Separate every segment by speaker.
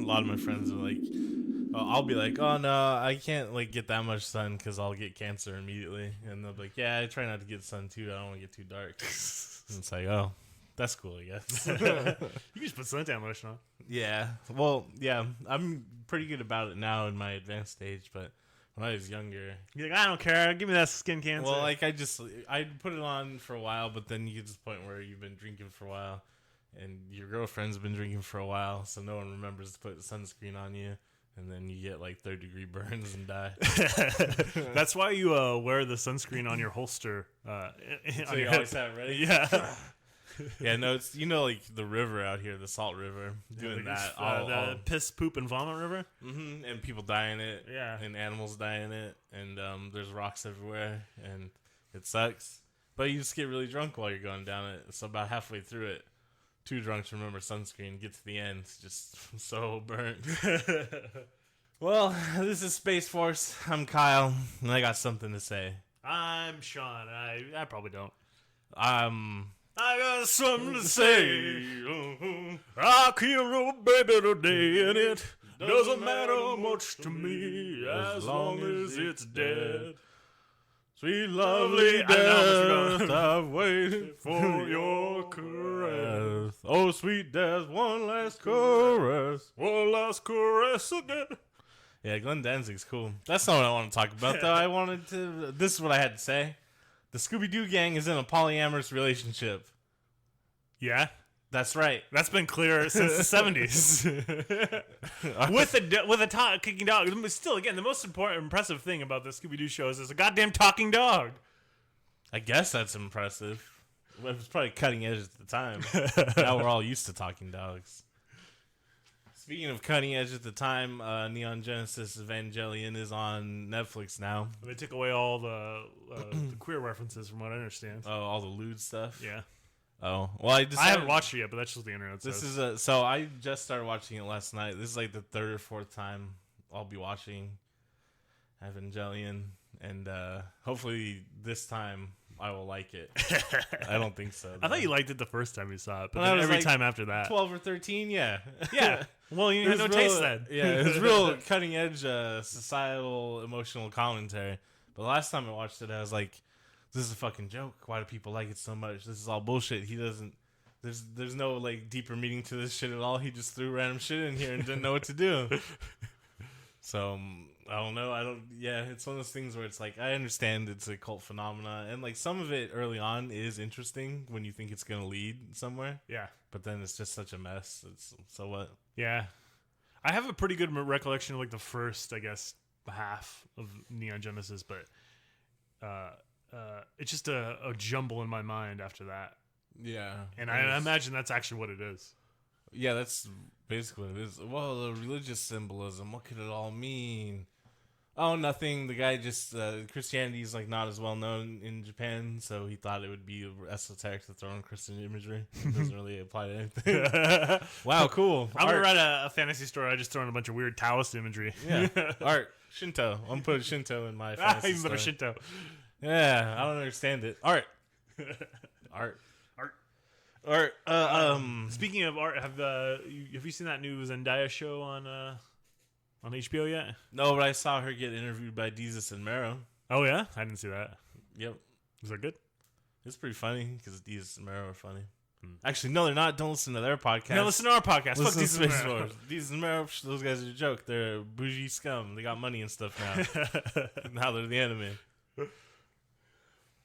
Speaker 1: lot of my friends are like, I'll be like, oh no, I can't like get that much sun because I'll get cancer immediately, and they'll be like, yeah, I try not to get sun too. I don't want to get too dark. And it's like, oh, that's cool, I guess.
Speaker 2: You can just put suntan lotion on.
Speaker 1: Yeah, well, yeah, I'm pretty good about it now in my advanced stage, but when I was younger,
Speaker 2: you're like, I don't care, give me that skin cancer.
Speaker 1: Well, like I put it on for a while, but then you get to the point where you've been drinking for a while, and your girlfriend's been drinking for a while, so no one remembers to put sunscreen on you, and then you get like 3rd-degree burns and die.
Speaker 2: That's why you wear the sunscreen on your holster.
Speaker 1: So you always have it ready.
Speaker 2: Yeah.
Speaker 1: Yeah, no, it's like the river out here, the Salt River, doing that.
Speaker 2: The piss, poop, and vomit river.
Speaker 1: Mm-hmm, and people die in it.
Speaker 2: Yeah,
Speaker 1: and animals die in it, and there's rocks everywhere, and it sucks. But you just get really drunk while you're going down it. So about halfway through it, too drunk to remember sunscreen. Get to the end, it's just so burnt. Well, this is Space Force. I'm Kyle, and I got something to say.
Speaker 2: I'm Sean. I probably don't.
Speaker 1: I got something to say.
Speaker 2: I killed a baby today, and it doesn't matter much to me as long as it's dead.
Speaker 1: Sweet lovely death, I've waited for your caress. Oh, sweet death, one last caress.
Speaker 2: One last caress again.
Speaker 1: Yeah, Glenn Danzig's cool. That's not what I want to talk about, though. This is what I had to say. The Scooby-Doo gang is in a polyamorous relationship.
Speaker 2: Yeah?
Speaker 1: That's right.
Speaker 2: That's been clear since the 70s. with a kicking dog. Still, again, the most impressive thing about the Scooby-Doo show is there's a goddamn talking dog.
Speaker 1: I guess that's impressive. Well, it was probably cutting edge at the time. Now we're all used to talking dogs. Speaking of cutting edge at the time, Neon Genesis Evangelion is on Netflix now.
Speaker 2: They took away all the queer references, from what I understand.
Speaker 1: Oh, all the lewd stuff?
Speaker 2: Yeah.
Speaker 1: Oh, well, I
Speaker 2: haven't watched it yet, but that's just the internet.
Speaker 1: So I just started watching it last night. This is like the 3rd or 4th time I'll be watching Evangelion, and hopefully this time I will like it. I don't think so, though.
Speaker 2: I thought you liked it the first time you saw it, but
Speaker 1: then
Speaker 2: every
Speaker 1: like
Speaker 2: time after that.
Speaker 1: 12 or 13, yeah.
Speaker 2: Yeah. Well, you had no taste then.
Speaker 1: Yeah, it was real cutting edge societal emotional commentary. But last time I watched it, I was like, this is a fucking joke. Why do people like it so much? This is all bullshit. He doesn't. There's no like deeper meaning to this shit at all. He just threw random shit in here and didn't know what to do. So I don't know. Yeah, it's one of those things where it's like I understand it's a cult phenomena, and like some of it early on is interesting when you think it's gonna lead somewhere.
Speaker 2: Yeah,
Speaker 1: but then it's just such a mess. So what?
Speaker 2: Yeah, I have a pretty good recollection of like the first, I guess, half of Neon Genesis, but it's just a jumble in my mind after that.
Speaker 1: Yeah,
Speaker 2: and I imagine that's actually what it is.
Speaker 1: Yeah, that's basically what it is. Well, the religious symbolism, what could it all mean? Oh, nothing. The guy just Christianity is like not as well known in Japan, so he thought it would be esoteric to throw in Christian imagery. It doesn't really apply to anything. Wow, cool.
Speaker 2: I'm gonna write a fantasy story. I just throw in a bunch of weird Taoist imagery.
Speaker 1: Yeah, art, Shinto. I'm putting Shinto in my fantasy
Speaker 2: even better, Shinto.
Speaker 1: Yeah, I don't understand it. Art.
Speaker 2: Speaking of art, have you seen that new Zendaya show on HBO yet?
Speaker 1: No, but I saw her get interviewed by Deezus and Mero.
Speaker 2: Oh yeah, I didn't see that.
Speaker 1: Yep.
Speaker 2: Was that good?
Speaker 1: It's pretty funny because Deezus and Mero are funny. Actually, no, they're not. Don't listen to their podcast.
Speaker 2: No, listen to our podcast.
Speaker 1: Fuck Deezus and Mero. Deezus and Mero, those guys are a joke. They're bougie scum. They got money and stuff now. Now they're the enemy.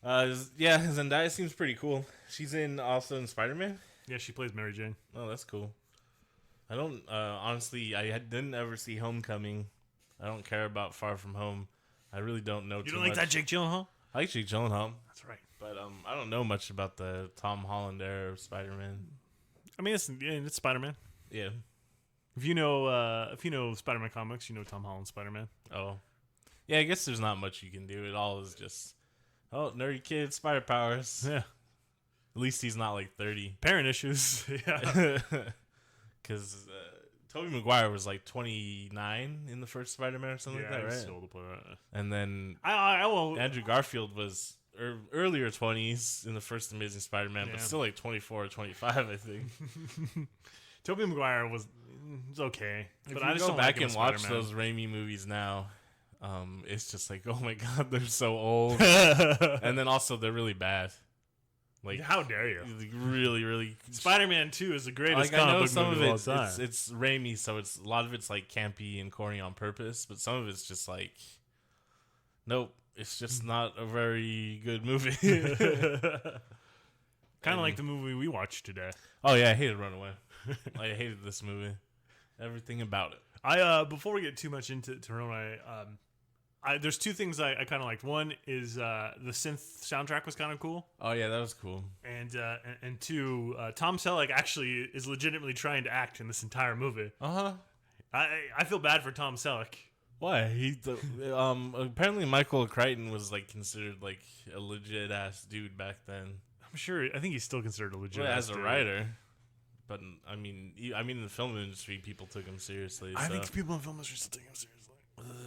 Speaker 1: Yeah, Zendaya seems pretty cool. She's also in Spider-Man.
Speaker 2: Yeah, she plays Mary Jane.
Speaker 1: Oh, that's cool. I don't honestly. I didn't ever see Homecoming. I don't care about Far From Home. I really don't know.
Speaker 2: You don't like that Jake Gyllenhaal?
Speaker 1: I like Jake Gyllenhaal.
Speaker 2: That's right.
Speaker 1: But I don't know much about the Tom Holland era of Spider-Man.
Speaker 2: I mean, it's Spider-Man.
Speaker 1: Yeah.
Speaker 2: If you know Spider-Man comics, you know Tom Holland's Spider-Man.
Speaker 1: Oh. Yeah, I guess there's not much you can do. It all is just, oh, nerdy kid, spider powers.
Speaker 2: Yeah.
Speaker 1: At least he's not like 30.
Speaker 2: Parent issues. Yeah.
Speaker 1: Because Tobey Maguire was like 29 in the first Spider-Man or something like that, right?
Speaker 2: Still to play that.
Speaker 1: And then
Speaker 2: I
Speaker 1: Andrew Garfield was earlier 20s in the first Amazing Spider-Man, but still like 24 or 25, I think.
Speaker 2: Tobey Maguire was
Speaker 3: it's okay.
Speaker 1: If
Speaker 3: But
Speaker 1: you
Speaker 3: I just
Speaker 1: go
Speaker 3: don't
Speaker 1: back
Speaker 3: like him
Speaker 1: and
Speaker 3: as
Speaker 1: watch
Speaker 3: Spider-Man.
Speaker 1: those Raimi movies now, it's just like, oh my god, they're so old. And then also they're really bad. Like,
Speaker 3: how dare you?
Speaker 1: Really, really.
Speaker 3: Spider-Man 2 is the greatest
Speaker 1: Like, I know
Speaker 3: comic book
Speaker 1: some
Speaker 3: movie
Speaker 1: of
Speaker 3: of all time.
Speaker 1: it's Raimi, so it's a lot of it's like campy and corny on purpose, but some of it's just like, nope, it's just not a very good movie.
Speaker 3: Kind of like the movie we watched today.
Speaker 1: Oh yeah, I hated Runaway. I hated this movie. Everything about it.
Speaker 3: Before we get too much into Runaway, there's two things I kind of liked. One is the synth soundtrack was kind of cool,
Speaker 1: Oh yeah, that was cool.
Speaker 3: and two, Tom Selleck actually is legitimately trying to act in this entire movie. I feel bad for Tom Selleck.
Speaker 1: Why? Apparently Michael Crichton was like considered like a legit ass dude back then.
Speaker 3: I think he's still considered a legit
Speaker 1: As a
Speaker 3: dude.
Speaker 1: writer. But I mean, in the film industry, people took him seriously.
Speaker 3: I
Speaker 1: so.
Speaker 3: think people in film industry still take him seriously.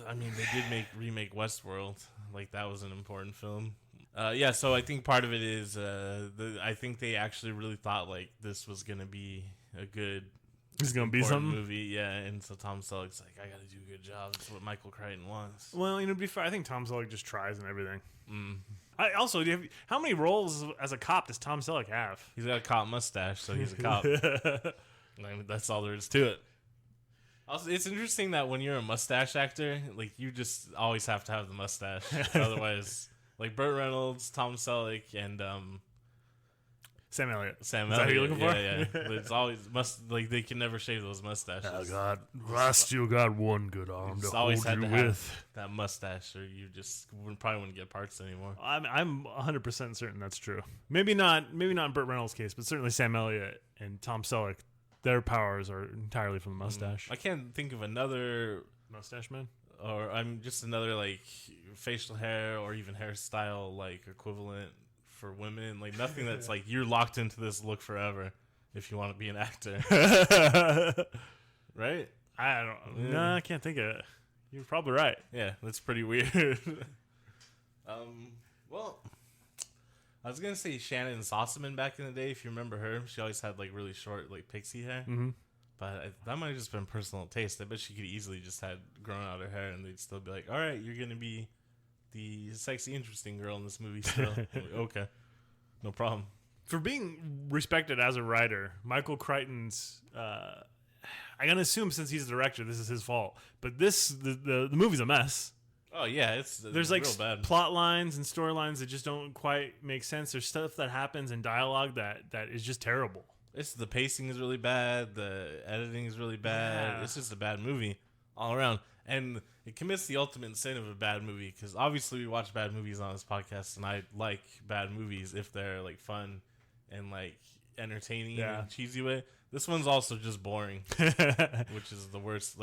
Speaker 1: I mean, they did remake Westworld. Like, that was an important film. Yeah, so I think part of it is I think they actually really thought like this was gonna be a good.
Speaker 3: He's gonna be
Speaker 1: important
Speaker 3: something.
Speaker 1: movie, yeah. And so Tom Selleck's like, I gotta do a good job. That's what Michael Crichton wants.
Speaker 3: Well, to be fair, I think Tom Selleck just tries and everything.
Speaker 1: Mm.
Speaker 3: How many roles as a cop does Tom Selleck have?
Speaker 1: He's got a cop mustache, so he's a cop. I mean, that's all there is to it. Also, it's interesting that when you're a mustache actor, like, you just always have to have the mustache. Otherwise, like Burt Reynolds, Tom Selleck, and
Speaker 3: Sam Elliott.
Speaker 1: Sam
Speaker 3: Is that
Speaker 1: Elliott.
Speaker 3: who you're looking for?
Speaker 1: Yeah. It's always they can never shave those mustaches.
Speaker 3: Oh God, I still got one good arm
Speaker 1: Just
Speaker 3: to
Speaker 1: always
Speaker 3: hold
Speaker 1: had
Speaker 3: you
Speaker 1: to have
Speaker 3: with.
Speaker 1: that mustache, or you just probably wouldn't get parts anymore.
Speaker 3: I'm 100% certain that's true. Maybe not in Burt Reynolds' case, but certainly Sam Elliott and Tom Selleck, their powers are entirely from the mustache.
Speaker 1: I can't think of another,
Speaker 3: Mustache man.
Speaker 1: or I'm just another like facial hair or even hairstyle like equivalent for women. Like nothing that's like you're locked into this look forever if you want to be an actor, right?
Speaker 3: I don't.
Speaker 1: Yeah.
Speaker 3: No, I can't think of it. You're probably right.
Speaker 1: Yeah, that's pretty weird. Well, I was gonna say Shannon Sossaman back in the day. If you remember her, she always had like really short, like pixie hair.
Speaker 3: Mm-hmm.
Speaker 1: But that might have just been personal taste. I bet she could easily just had grown out her hair, and they'd still be like, "All right, you're gonna be the sexy, interesting girl in this movie." Still, like, okay, no problem.
Speaker 3: For being respected as a writer, Michael Crichton's. I gotta assume since he's the director, this is his fault. But the movie's a mess.
Speaker 1: Oh yeah,
Speaker 3: There's like
Speaker 1: real bad.
Speaker 3: plot lines and storylines that just don't quite make sense. There's stuff that happens in dialogue that is just terrible.
Speaker 1: The pacing is really bad. The editing is really bad.
Speaker 3: Yeah.
Speaker 1: It's just a bad movie all around, and it commits the ultimate sin of a bad movie. Because obviously we watch bad movies on this podcast, and I like bad movies if they're like fun and like entertaining in a cheesy way. This one's also just boring, which is the worst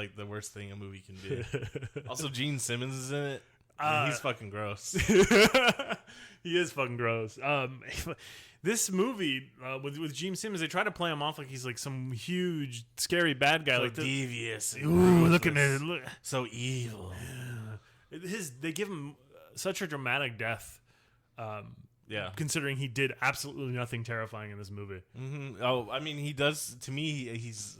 Speaker 1: thing a movie can do. Also, Gene Simmons is in it. And he's fucking gross.
Speaker 3: He is fucking gross. This movie with Gene Simmons, they try to play him off like he's like some huge, scary bad guy,
Speaker 1: So
Speaker 3: like
Speaker 1: devious. And
Speaker 3: Ooh, look at
Speaker 1: ruthless.
Speaker 3: me! Look.
Speaker 1: So evil.
Speaker 3: They give him such a dramatic death.
Speaker 1: Yeah.
Speaker 3: Considering he did absolutely nothing terrifying in this movie.
Speaker 1: Mm-hmm. Oh, I mean, he does. To me, he's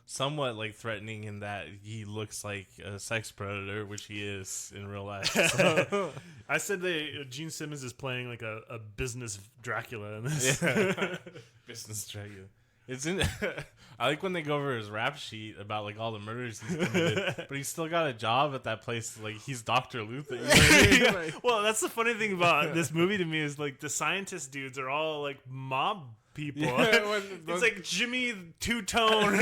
Speaker 1: somewhat like threatening in that he looks like a sex predator, which he is in real life. So.
Speaker 3: I said Gene Simmons is playing like a business Dracula in this.
Speaker 1: Yeah. Business Dracula. It's in. I like when they go over his rap sheet about like all the murders he's committed, but he's still got a job at that place. Like he's Dr. Luther. You know what I mean? Like,
Speaker 3: Well, that's the funny thing about this movie to me is like the scientist dudes are all like mob people.
Speaker 1: Yeah,
Speaker 3: it's like Jimmy Two-Tone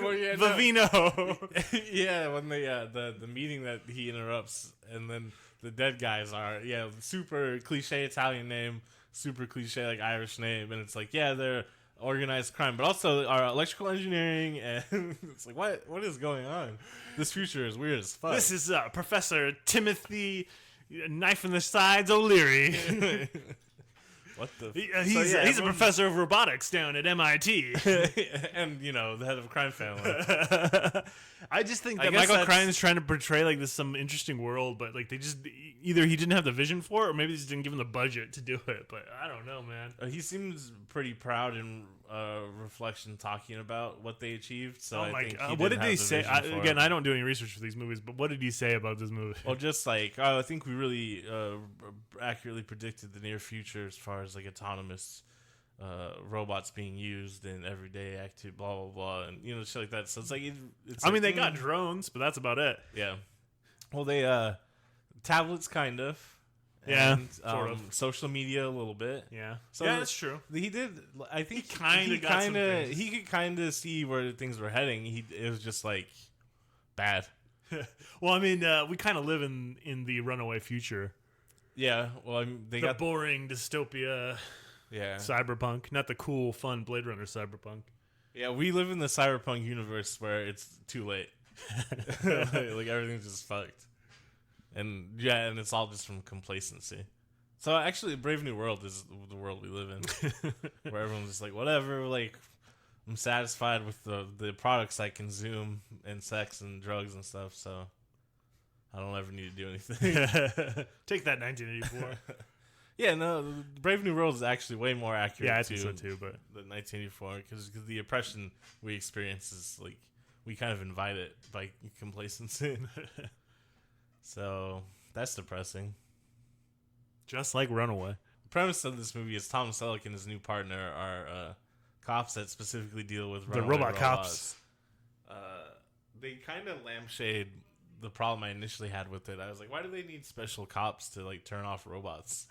Speaker 1: Well, yeah, no.
Speaker 3: Vivino.
Speaker 1: yeah, when the meeting that he interrupts, and then the dead guys are super cliche Italian name, super cliche like Irish name, and it's like they're organized crime, but also our electrical engineering, and it's like what is going on? This future is weird as fuck.
Speaker 3: This is Professor Timothy Knife in the Sides O'Leary.
Speaker 1: What the?
Speaker 3: He's a professor of robotics down at MIT.
Speaker 1: And the head of a crime family.
Speaker 3: I just think
Speaker 1: I
Speaker 3: that
Speaker 1: guess
Speaker 3: Michael
Speaker 1: that's-
Speaker 3: Crichton's trying to portray like this some interesting world, but like they just either he didn't have the vision for it, or maybe they just didn't give him the budget to do it. But I don't know, man.
Speaker 1: He seems pretty proud and reflection talking about what they achieved. So
Speaker 3: Oh my
Speaker 1: think
Speaker 3: god!
Speaker 1: he
Speaker 3: What
Speaker 1: didn't
Speaker 3: did they
Speaker 1: have the
Speaker 3: say?
Speaker 1: vision for
Speaker 3: Again,
Speaker 1: it.
Speaker 3: I don't do any research for these movies, but what did he say about this movie?
Speaker 1: Well, just like I think we really accurately predicted the near future as far as like autonomous robots being used in everyday activity, blah blah blah, and shit like that. So it's like
Speaker 3: I mean, they got drones, but that's about it.
Speaker 1: yeah. Well, they tablets kind of.
Speaker 3: Yeah,
Speaker 1: And,
Speaker 3: sort of.
Speaker 1: social media a little bit.
Speaker 3: Yeah,
Speaker 1: So
Speaker 3: yeah, that's true.
Speaker 1: He did. I think
Speaker 3: He kinda got some things.
Speaker 1: He could kind of see where things were heading. It was just like bad.
Speaker 3: Well, I mean, we kind of live in the runaway future.
Speaker 1: Yeah. Well, I mean, they
Speaker 3: The
Speaker 1: got
Speaker 3: boring dystopia
Speaker 1: yeah.
Speaker 3: cyberpunk, not the cool, fun Blade Runner cyberpunk.
Speaker 1: Yeah, we live in the cyberpunk universe where it's too late. like everything's just fucked. And and it's all just from complacency. So actually, Brave New World is the world we live in, where everyone's just like, whatever. Like, I'm satisfied with the products I consume and sex and drugs and stuff. So I don't ever need to do anything.
Speaker 3: Take that, 1984.
Speaker 1: Yeah, no, Brave New World is actually way more accurate.
Speaker 3: Yeah, I think so too. But
Speaker 1: the 1984, because the oppression we experience is like we kind of invite it by complacency. So that's depressing.
Speaker 3: just like Runaway.
Speaker 1: The premise of this movie is Tom Selleck and his new partner are cops that specifically deal with
Speaker 3: The
Speaker 1: runaway
Speaker 3: robot
Speaker 1: robots. They kind of lampshade the problem I initially had with it. I was like, why do they need special cops to like turn off robots?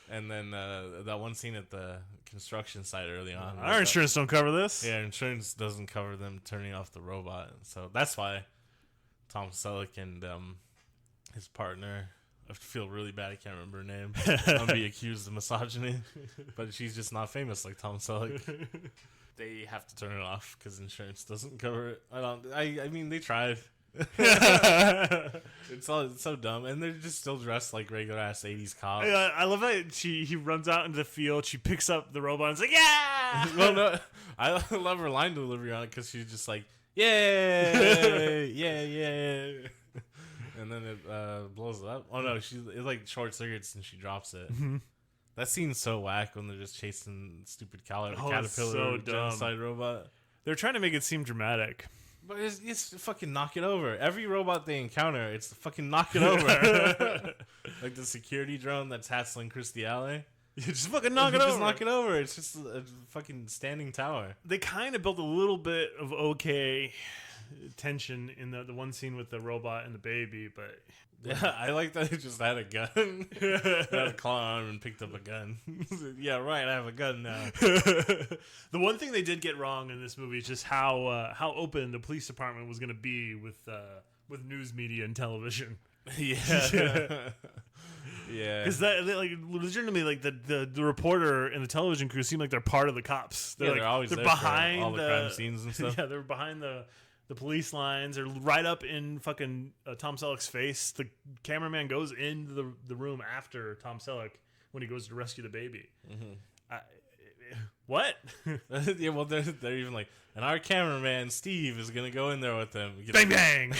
Speaker 1: And then that one scene at the construction site early on.
Speaker 3: Our insurance don't cover this.
Speaker 1: Yeah, insurance doesn't cover them turning off the robot. So that's why Tom Selleck and his partner, I feel really bad, I can't remember her name. I'm be accused of misogyny, but she's just not famous like Tom Selleck. They have to turn it off because insurance doesn't cover it. I mean, they tried. It's so dumb, and they're just still dressed like regular ass 80s cops.
Speaker 3: I love that he runs out into the field. She picks up the robot and it's like, yeah.
Speaker 1: Well, no, I love her line delivery on it because she's just like, yeah, yeah. And then it blows up. Oh no, it like short circuits and she drops it.
Speaker 3: Mm-hmm.
Speaker 1: That scene's so whack when they're just chasing stupid
Speaker 3: it's
Speaker 1: caterpillar
Speaker 3: so dumb.
Speaker 1: genocide robot.
Speaker 3: They're trying to make it seem dramatic.
Speaker 1: But it's fucking knock it over. Every robot they encounter, it's fucking knock it over. Like the security drone that's hassling Christy Alley.
Speaker 3: You just fucking knock it over.
Speaker 1: Just knock it over. It's just a fucking standing tower.
Speaker 3: They kind of built a little bit of okay tension in the one scene with the robot and the baby, but
Speaker 1: Yeah, I like that it just had a gun. It had a claw arm and picked up a gun. Yeah, right, I have a gun now.
Speaker 3: the one thing they did get wrong in this movie is just how open the police department was going to be with news media and television.
Speaker 1: Yeah. Yeah.
Speaker 3: Because like legitimately, like the reporter and the television crew seem like they're part of the cops.
Speaker 1: They're always there
Speaker 3: behind
Speaker 1: for all the crime scenes and stuff.
Speaker 3: Yeah, they're behind the police lines. They're right up in fucking Tom Selleck's face. The cameraman goes into the room after Tom Selleck when he goes to rescue the baby. Mm-hmm. What?
Speaker 1: Yeah, well, they're even like, and our cameraman Steve is gonna go in there with them.
Speaker 3: Bang bang!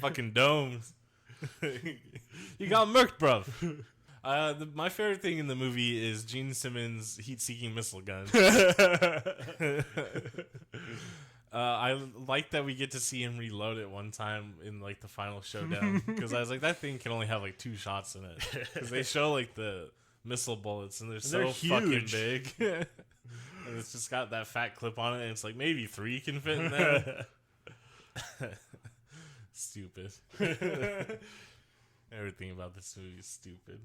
Speaker 1: Fucking domes. You got murked, bruv. My favorite thing in the movie is Gene Simmons' heat-seeking missile gun. I like that we get to see him reload it one time in like the final showdown because I was like, that thing can only have like 2 shots in it because they show like the missile bullets and they're so fucking big. And it's just got that fat clip on it and it's like maybe 3 can fit in there. Stupid. Everything about this movie is stupid.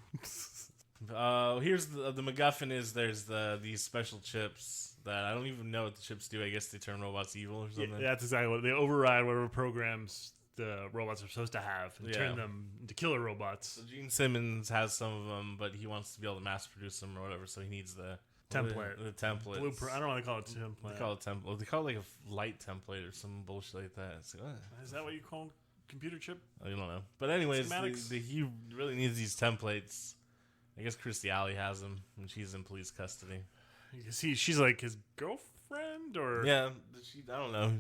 Speaker 1: Here's the MacGuffin is there's these special chips that I don't even know what the chips do. I guess they turn robots evil or something.
Speaker 3: Yeah, that's exactly what they override whatever programs the robots are supposed to have and turn them into killer robots.
Speaker 1: So Gene Simmons has some of them, but he wants to be able to mass produce them or whatever, so he needs the
Speaker 3: template.
Speaker 1: The template.
Speaker 3: Blueprint. I don't want to call it template.
Speaker 1: They call it template. They call it like a light template or some bullshit like that. It's like,
Speaker 3: is that what you call computer chip?
Speaker 1: I don't know. But anyways,
Speaker 3: Schematics?
Speaker 1: he really needs these templates. I guess Christy Alley has them when she's in police custody.
Speaker 3: She's like his girlfriend, or
Speaker 1: yeah, I don't know.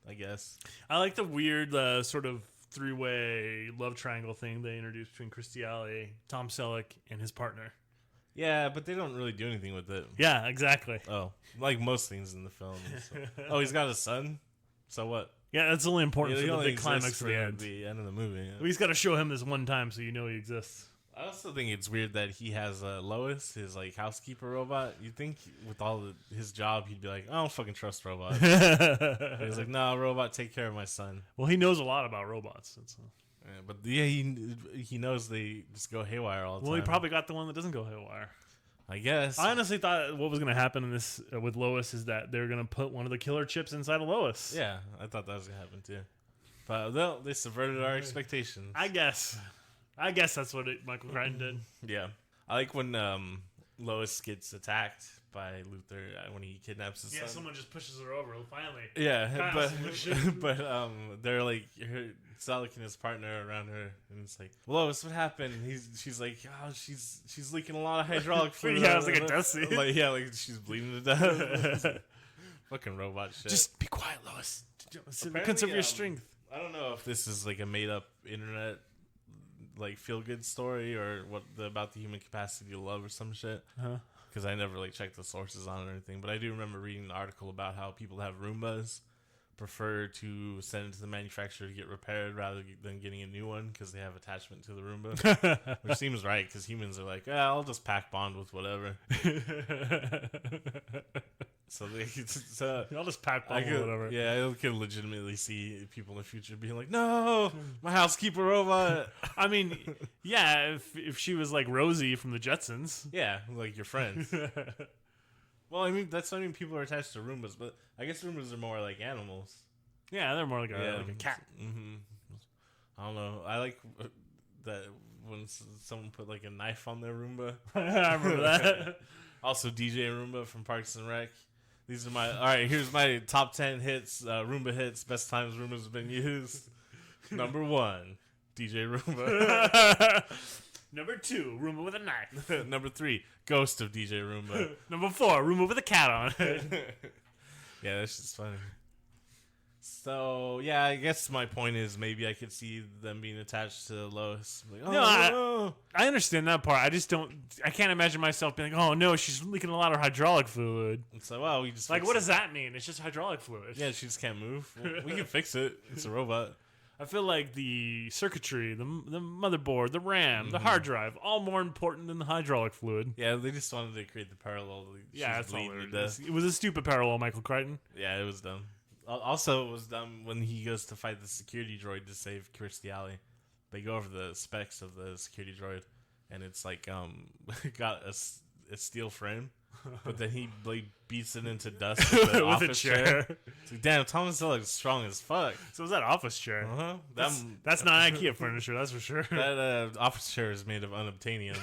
Speaker 1: I guess
Speaker 3: I like the weird sort of 3-way love triangle thing they introduced between Christy Alley, Tom Selleck, and his partner.
Speaker 1: Yeah, but they don't really do anything with it.
Speaker 3: Yeah, exactly.
Speaker 1: Oh, like most things in the film. So. Oh, he's got a son? So what?
Speaker 3: Yeah, that's only important
Speaker 1: He
Speaker 3: for the
Speaker 1: only
Speaker 3: big climax
Speaker 1: exists
Speaker 3: of
Speaker 1: for
Speaker 3: the end.
Speaker 1: the end of the movie. Yeah.
Speaker 3: We just got to show him this one time so you know he exists.
Speaker 1: I also think it's weird that he has Lois, his like housekeeper robot. You'd think with all his job, he'd be like, I don't fucking trust robots. But he's like, no, robot, take care of my son.
Speaker 3: Well, he knows a lot about robots.
Speaker 1: Yeah, but yeah, he knows they just go haywire all the time.
Speaker 3: Well, he probably got the one that doesn't go haywire.
Speaker 1: I guess.
Speaker 3: I honestly thought what was going to happen in this with Lois is that they're going to put one of the killer chips inside of Lois.
Speaker 1: Yeah, I thought that was gonna happen too. But they subverted our expectations.
Speaker 3: I guess that's what Michael Crichton did.
Speaker 1: Yeah, I like when Lois gets attacked by Luther when he kidnaps his son.
Speaker 3: Someone just pushes her over. Finally.
Speaker 1: Yeah,
Speaker 3: Kind of
Speaker 1: but they're like Selleck and his partner around her, and it's like, Lois, what happened? She's like, oh, she's leaking a lot of hydraulic fluid.
Speaker 3: Yeah, it was like a death scene.
Speaker 1: Like she's bleeding to death. Fucking robot shit.
Speaker 3: Just be quiet, Lois.
Speaker 1: Apparently,
Speaker 3: Conserve your strength.
Speaker 1: I don't know if this is like a made up internet like feel good story or about the human capacity to love or some shit. Because I never like checked the sources on it or anything, but I do remember reading an article about how people that have Roombas prefer to send it to the manufacturer to get repaired rather than getting a new one because they have attachment to the Roomba, which seems right because humans are like, I'll just pack bond with whatever. So
Speaker 3: I'll just pack bond with whatever.
Speaker 1: Yeah, I can legitimately see people in the future being like, no, my housekeeper robot.
Speaker 3: I mean, yeah, if she was like Rosie from the Jetsons.
Speaker 1: Yeah, like your friends. Well, I mean, people are attached to Roombas, but I guess Roombas are more like animals.
Speaker 3: Yeah, they're more like a cat.
Speaker 1: Mm-hmm. I don't know. I like that when someone put like a knife on their Roomba.
Speaker 3: I remember that.
Speaker 1: Also, DJ Roomba from Parks and Rec. These are all right, here's my top 10 hits, Roomba hits, best times Roombas have been used. Number 1, DJ Roomba.
Speaker 3: Number 2, Roomba with a knife.
Speaker 1: Number 3, Ghost of DJ Roomba.
Speaker 3: Number 4, Roomba with a cat on it.
Speaker 1: Yeah, that's just funny. So, yeah, I guess my point is maybe I could see them being attached to Lois. Like,
Speaker 3: I understand that part. I can't imagine myself being like, oh no, she's leaking a lot of hydraulic fluid.
Speaker 1: So, well, we just
Speaker 3: like, what does that mean? It's just hydraulic fluid.
Speaker 1: Yeah, she just can't move. Well, we can fix it. It's a robot.
Speaker 3: I feel like the circuitry, the motherboard, the RAM, the hard drive, all more important than the hydraulic fluid.
Speaker 1: Yeah, they just wanted to create the parallel.
Speaker 3: Yeah, that's all it was a stupid parallel, Michael Crichton.
Speaker 1: Yeah, it was dumb. Also, it was dumb when he goes to fight the security droid to save Kirstie Alley. They go over the specs of the security droid, and it's like got a steel frame, but then he like beats it into dust with an office chair. It's like, damn, Tom Selleck is strong as fuck.
Speaker 3: So was that office chair?
Speaker 1: Uh-huh.
Speaker 3: That's not IKEA furniture, that's for sure.
Speaker 1: That office chair is made of unobtainium.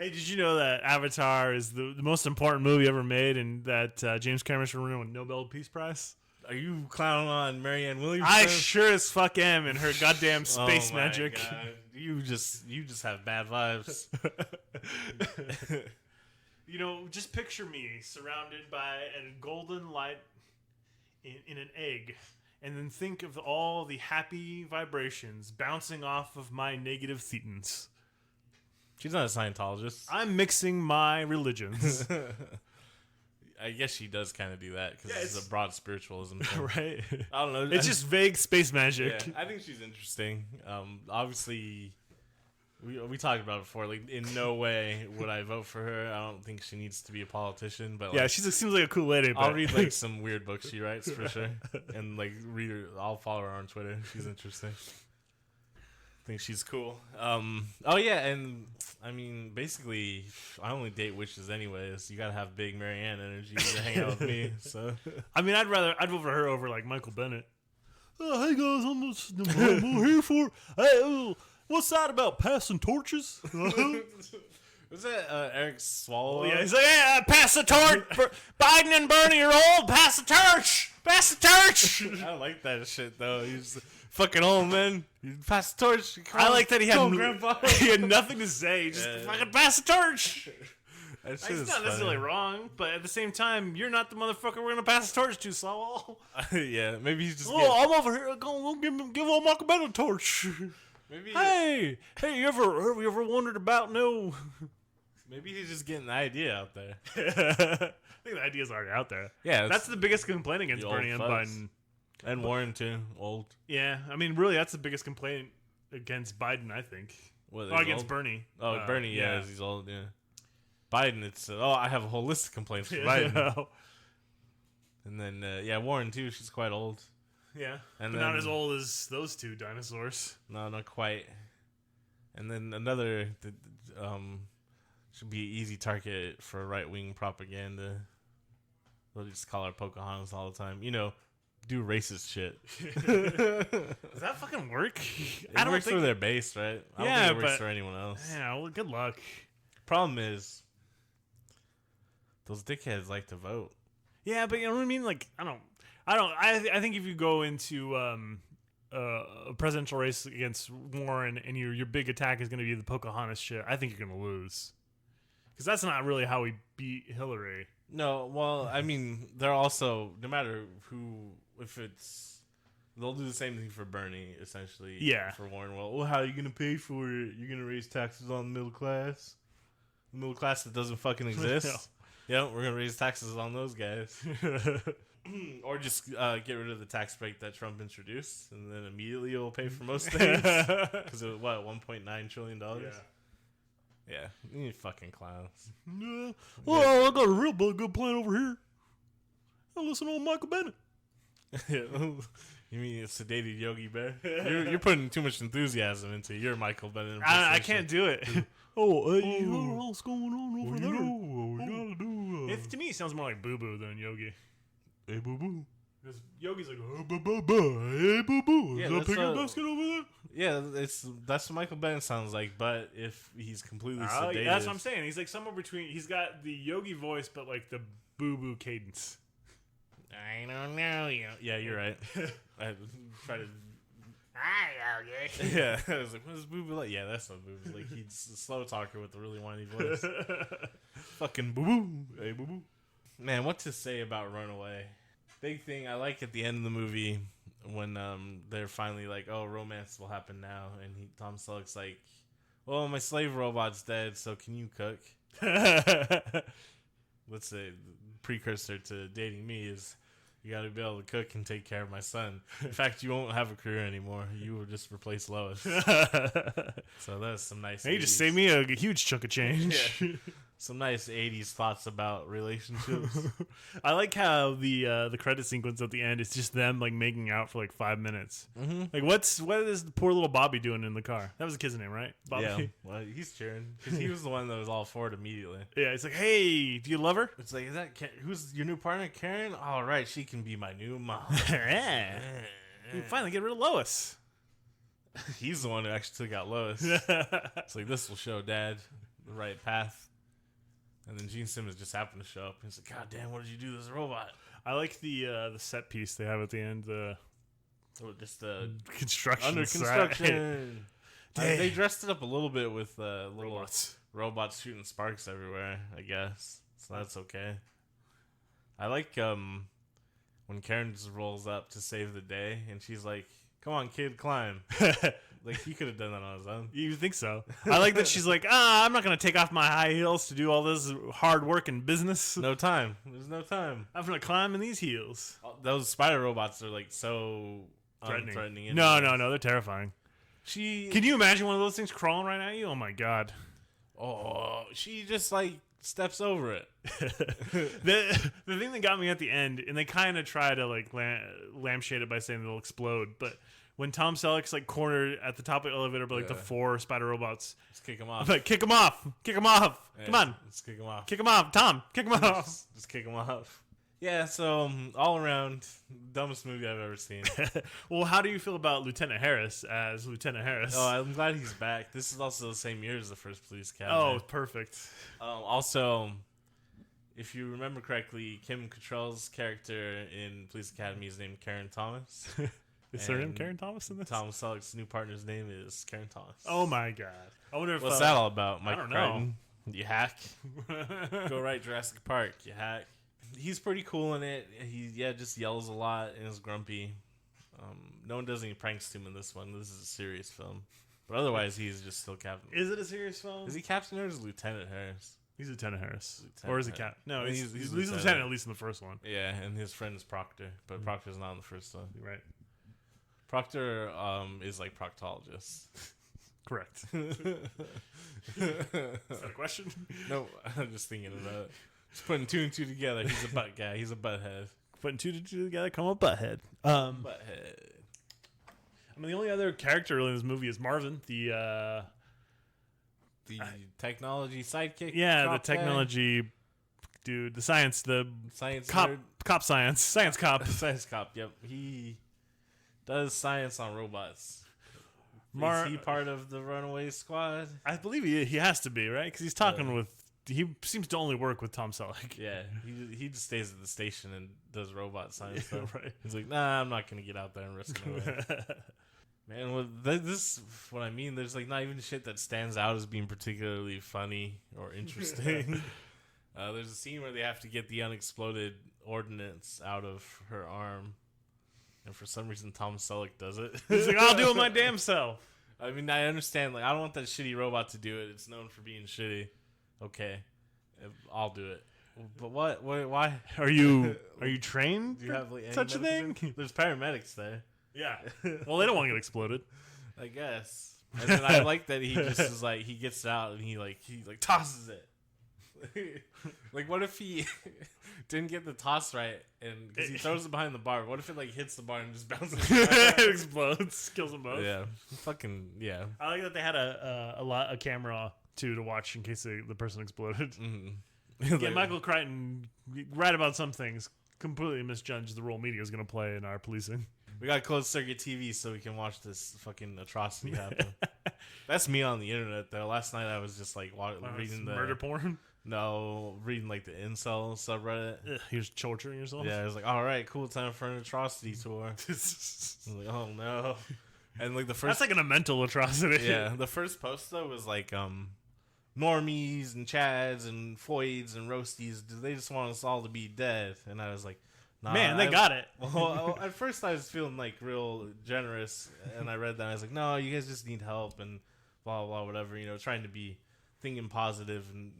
Speaker 3: Hey, did you know that Avatar is the most important movie ever made, and that James Cameron should win a Nobel Peace Prize?
Speaker 1: Are you clowning on Marianne Williamson?
Speaker 3: I sure as fuck am, and her goddamn space magic.
Speaker 1: God. You just have bad vibes.
Speaker 3: You know, just picture me surrounded by a golden light in an egg, and then think of all the happy vibrations bouncing off of my negative thetans.
Speaker 1: She's not a Scientologist.
Speaker 3: I'm mixing my religions.
Speaker 1: I guess she does kind of do that because it's a broad spiritualism thing.
Speaker 3: Right?
Speaker 1: I don't know.
Speaker 3: It's just vague space magic.
Speaker 1: Yeah, I think she's interesting. Obviously, we talked about it before. Like, in no way would I vote for her. I don't think she needs to be a politician. But
Speaker 3: yeah, she seems like a cool lady.
Speaker 1: I'll read like some weird books she writes for sure, and like read her. I'll follow her on Twitter. She's interesting. I think she's cool. Oh yeah, and I mean, basically, I only date witches anyways. You gotta have big Marianne energy to hang out with me. So,
Speaker 3: I mean, I'd vote for her over like Michael Bennett. Oh, hey guys, I'm here for. Hey, what's that about passing torches?
Speaker 1: Was that Eric Swallow?
Speaker 3: Oh, yeah, he's like, hey, pass the torch. Biden and Bernie are old. Pass the torch. Pass the torch.
Speaker 1: I like that shit though. He's fucking old man. You pass the torch.
Speaker 3: I like that he had
Speaker 1: Grandpa.
Speaker 3: He had nothing to say. He just fucking pass the torch.
Speaker 1: It's
Speaker 3: not necessarily wrong, but at the same time, you're not the motherfucker we're gonna pass the torch to, Saul.
Speaker 1: Yeah, maybe he's just.
Speaker 3: I'm over here. Go give old Michael Bennett a torch.
Speaker 1: Maybe.
Speaker 3: Hey, you ever wondered about
Speaker 1: Maybe he's just getting the idea out there.
Speaker 3: I think the idea's already out there.
Speaker 1: Yeah,
Speaker 3: That's the biggest complaint against
Speaker 1: the
Speaker 3: Bernie
Speaker 1: old
Speaker 3: and
Speaker 1: fucks.
Speaker 3: Biden.
Speaker 1: And Warren too, old.
Speaker 3: Yeah, I mean, really, that's the biggest complaint against Biden, I think.
Speaker 1: What,
Speaker 3: Oh,
Speaker 1: he's
Speaker 3: against
Speaker 1: old?
Speaker 3: Bernie.
Speaker 1: Oh, Bernie, yeah, he's old, yeah. Biden, it's I have a whole list of complaints for Biden. And then Warren too. She's quite old.
Speaker 3: Yeah,
Speaker 1: And
Speaker 3: but
Speaker 1: then,
Speaker 3: not as old as those two dinosaurs.
Speaker 1: No, not quite. And then another should be an easy target for right wing propaganda. They'll just call her Pocahontas all the time. You know, do racist shit.
Speaker 3: Does that fucking work?
Speaker 1: It works for their base, right? I don't think it works for anyone else.
Speaker 3: Yeah, well, good luck.
Speaker 1: Problem is, those dickheads like to vote.
Speaker 3: Yeah, but you know what I mean? Like, I think if you go into a presidential race against Warren and your big attack is going to be the Pocahontas shit, I think you're going to lose. Because that's not really how we beat Hillary.
Speaker 1: No, well, I mean, they're also, no matter who, they'll do the same thing for Bernie, essentially.
Speaker 3: Yeah.
Speaker 1: For Warren. Well, how are you going to pay for it? You're going to raise taxes on the middle class? The middle class that doesn't fucking exist? Yeah, we're going to raise taxes on those guys. Or just get rid of the tax break that Trump introduced, and then immediately it'll pay for most things. Because it was, $1.9 trillion? Yeah, you fucking clowns.
Speaker 3: Yeah. Well, I got a real good plan over here. I listen to old Michael Bennett.
Speaker 1: You mean a sedated Yogi Bear? You're putting too much enthusiasm into your Michael Bennett.
Speaker 3: I can't do it. What's going on over there? To me, it sounds more like Boo Boo than Yogi.
Speaker 1: Hey, boo boo.
Speaker 3: Because Yogi's like, hey, boo boo.
Speaker 1: Yeah,
Speaker 3: Is that picking basket over there?
Speaker 1: Yeah, that's what Michael Bennett sounds like, but if he's completely sedated.
Speaker 3: That's what I'm saying. He's like somewhere between. He's got the Yogi voice, but like the Boo Boo cadence.
Speaker 1: I don't know. Yeah, you're right. I try to.
Speaker 3: Hi, Yogi.
Speaker 1: Yeah, I was like, what is Boo Boo like? Yeah, that's what Boo Boo's like. He's a slow talker with a really whiny voice. Fucking Boo Boo. Hey, Boo Boo. Man, what to say about Runaway? Big thing I like at the end of the movie when they're finally like, oh, romance will happen now, and Tom Selleck's like, well, my slave robot's dead, so can you cook? Let's say the precursor to dating me is you got to be able to cook and take care of my son. In fact, you won't have a career anymore. You will just replace Lois. So that's some nice.
Speaker 3: Hey, you just saved me a huge chunk of change.
Speaker 1: Yeah. Some nice 80s thoughts about relationships.
Speaker 3: I like how the credit sequence at the end is just them like making out for like 5 minutes. Mm-hmm. Like what is the poor little Bobby doing in the car? That was the kid's name, right? Bobby.
Speaker 1: Yeah, well, he's cheering because he was the one that was all for it immediately.
Speaker 3: Yeah, it's like, hey, do you love her?
Speaker 1: It's like, is that who's your new partner, Karen? All right, she can be my new mom.
Speaker 3: Yeah. You finally get rid of Lois.
Speaker 1: He's the one who actually took out Lois. It's like, this will show Dad the right path. And then Gene Simmons just happened to show up. He's like, God damn, what did you do to this robot?
Speaker 3: I like the set piece they have at the end.
Speaker 1: Just
Speaker 3: construction.
Speaker 1: Under construction. They dressed it up a little bit with little robots shooting sparks everywhere, I guess. So that's okay. I like when Karen just rolls up to save the day, and she's like, come on, kid, climb. Like, he could have done that on his own.
Speaker 3: You think so? I like that she's like, I'm not going to take off my high heels to do all this hard work and business.
Speaker 1: No time. There's no time.
Speaker 3: I'm going to climb in these heels.
Speaker 1: Those spider robots are, like, so threatening.
Speaker 3: No, they're terrifying. Can you imagine one of those things crawling right at you? Oh, my God.
Speaker 1: Oh, she just, like, steps over it.
Speaker 3: The thing that got me at the end, and they kind of try to, like, lampshade it by saying they'll explode, but when Tom Selleck's like cornered at the top of the elevator by like the 4 spider robots,
Speaker 1: just kick him off.
Speaker 3: I'm like, kick him off.
Speaker 1: Yeah,
Speaker 3: Come on,
Speaker 1: just kick him off.
Speaker 3: Kick him off, Tom. Kick him off.
Speaker 1: Just kick him off. Yeah. So all around, dumbest movie I've ever seen.
Speaker 3: Well, how do you feel about Lieutenant Harris as Lieutenant Harris?
Speaker 1: Oh, I'm glad he's back. This is also the same year as the first Police Academy.
Speaker 3: Oh, perfect.
Speaker 1: Also, if you remember correctly, Kim Cattrall's character in Police Academy is named Karen Thomas.
Speaker 3: Is her name Karen Thomas in this?
Speaker 1: Tom Selleck's new partner's name is Karen Thomas.
Speaker 3: Oh my God! I wonder if
Speaker 1: what's that all about, Mike?
Speaker 3: I don't
Speaker 1: Crichton? You hack. Go right Jurassic Park. You hack. He's pretty cool in it. He just yells a lot and is grumpy. No one does any pranks to him in this one. This is a serious film, but otherwise he's just still Captain.
Speaker 3: Is it a serious film?
Speaker 1: Is he Captain or is he Lieutenant Harris?
Speaker 3: He's Lieutenant Harris.
Speaker 1: Lieutenant
Speaker 3: Or is he
Speaker 1: Harris.
Speaker 3: Cap? No, he's
Speaker 1: Lieutenant.
Speaker 3: Lieutenant at least in the first one.
Speaker 1: Yeah, and his friend is Proctor, but Proctor's not in the first one.
Speaker 3: Right.
Speaker 1: Proctor is like proctologist.
Speaker 3: Correct. Is that a question?
Speaker 1: No, I'm just thinking about it. Just putting two and two together. He's a butt guy. He's a butthead.
Speaker 3: Putting two to two together, come up butthead.
Speaker 1: Butthead.
Speaker 3: I mean, the only other character really in this movie is Marvin, the
Speaker 1: technology sidekick.
Speaker 3: the
Speaker 1: cop
Speaker 3: technology dude, the science, the
Speaker 1: guy. Science
Speaker 3: cop,
Speaker 1: nerd.
Speaker 3: science cop.
Speaker 1: Science cop. Yep, he does science on robots. Is he part of the Runaway squad?
Speaker 3: I believe he has to be, right? Because he's talking with. He seems to only work with Tom Selleck.
Speaker 1: Yeah, he just stays at the station and does robot science stuff.
Speaker 3: Right.
Speaker 1: He's like, nah, I'm not gonna get out there and risk my life. Man, this is what I mean. There's like not even shit that stands out as being particularly funny or interesting. There's a scene where they have to get the unexploded ordnance out of her arm, and for some reason Tom Selleck does it.
Speaker 3: He's like, I'll do it my damn self.
Speaker 1: I mean, I understand. Like, I don't want that shitty robot to do it. It's known for being shitty. Okay, I'll do it. But what? Why?
Speaker 3: Are you trained?
Speaker 1: Do you have like any
Speaker 3: such a
Speaker 1: medical
Speaker 3: thing?
Speaker 1: There's paramedics there.
Speaker 3: Yeah. Well, they don't want to get exploded.
Speaker 1: I guess. And then I like that he just is like he gets out and he tosses it. Like, what if he didn't get the toss right and because he throws it behind the bar? What if it like hits the bar and just bounces?
Speaker 3: It explodes, kills them both.
Speaker 1: Yeah, fucking yeah.
Speaker 3: I like that they had a camera too to watch in case the person exploded.
Speaker 1: Mm-hmm.
Speaker 3: Again, Michael Crichton, right about some things, completely misjudged the role media is going to play in our policing.
Speaker 1: We got closed circuit TV so we can watch this fucking atrocity happen. That's me on the internet though. Last night I was just like reading the
Speaker 3: murder porn.
Speaker 1: No, reading like the incel subreddit.
Speaker 3: You're just torturing yourself.
Speaker 1: Yeah, I was like, all right, cool, time for an atrocity tour. I was like, oh no, and like the first.
Speaker 3: That's like a mental atrocity.
Speaker 1: Yeah, the first post though was like normies and chads and foids and roasties. They just want us all to be dead, and I was like. Nah,
Speaker 3: man, they got it.
Speaker 1: Well, at first I was feeling like real generous, and I read that and I was like, no, you guys just need help and blah blah whatever. You know, trying to be thinking positive and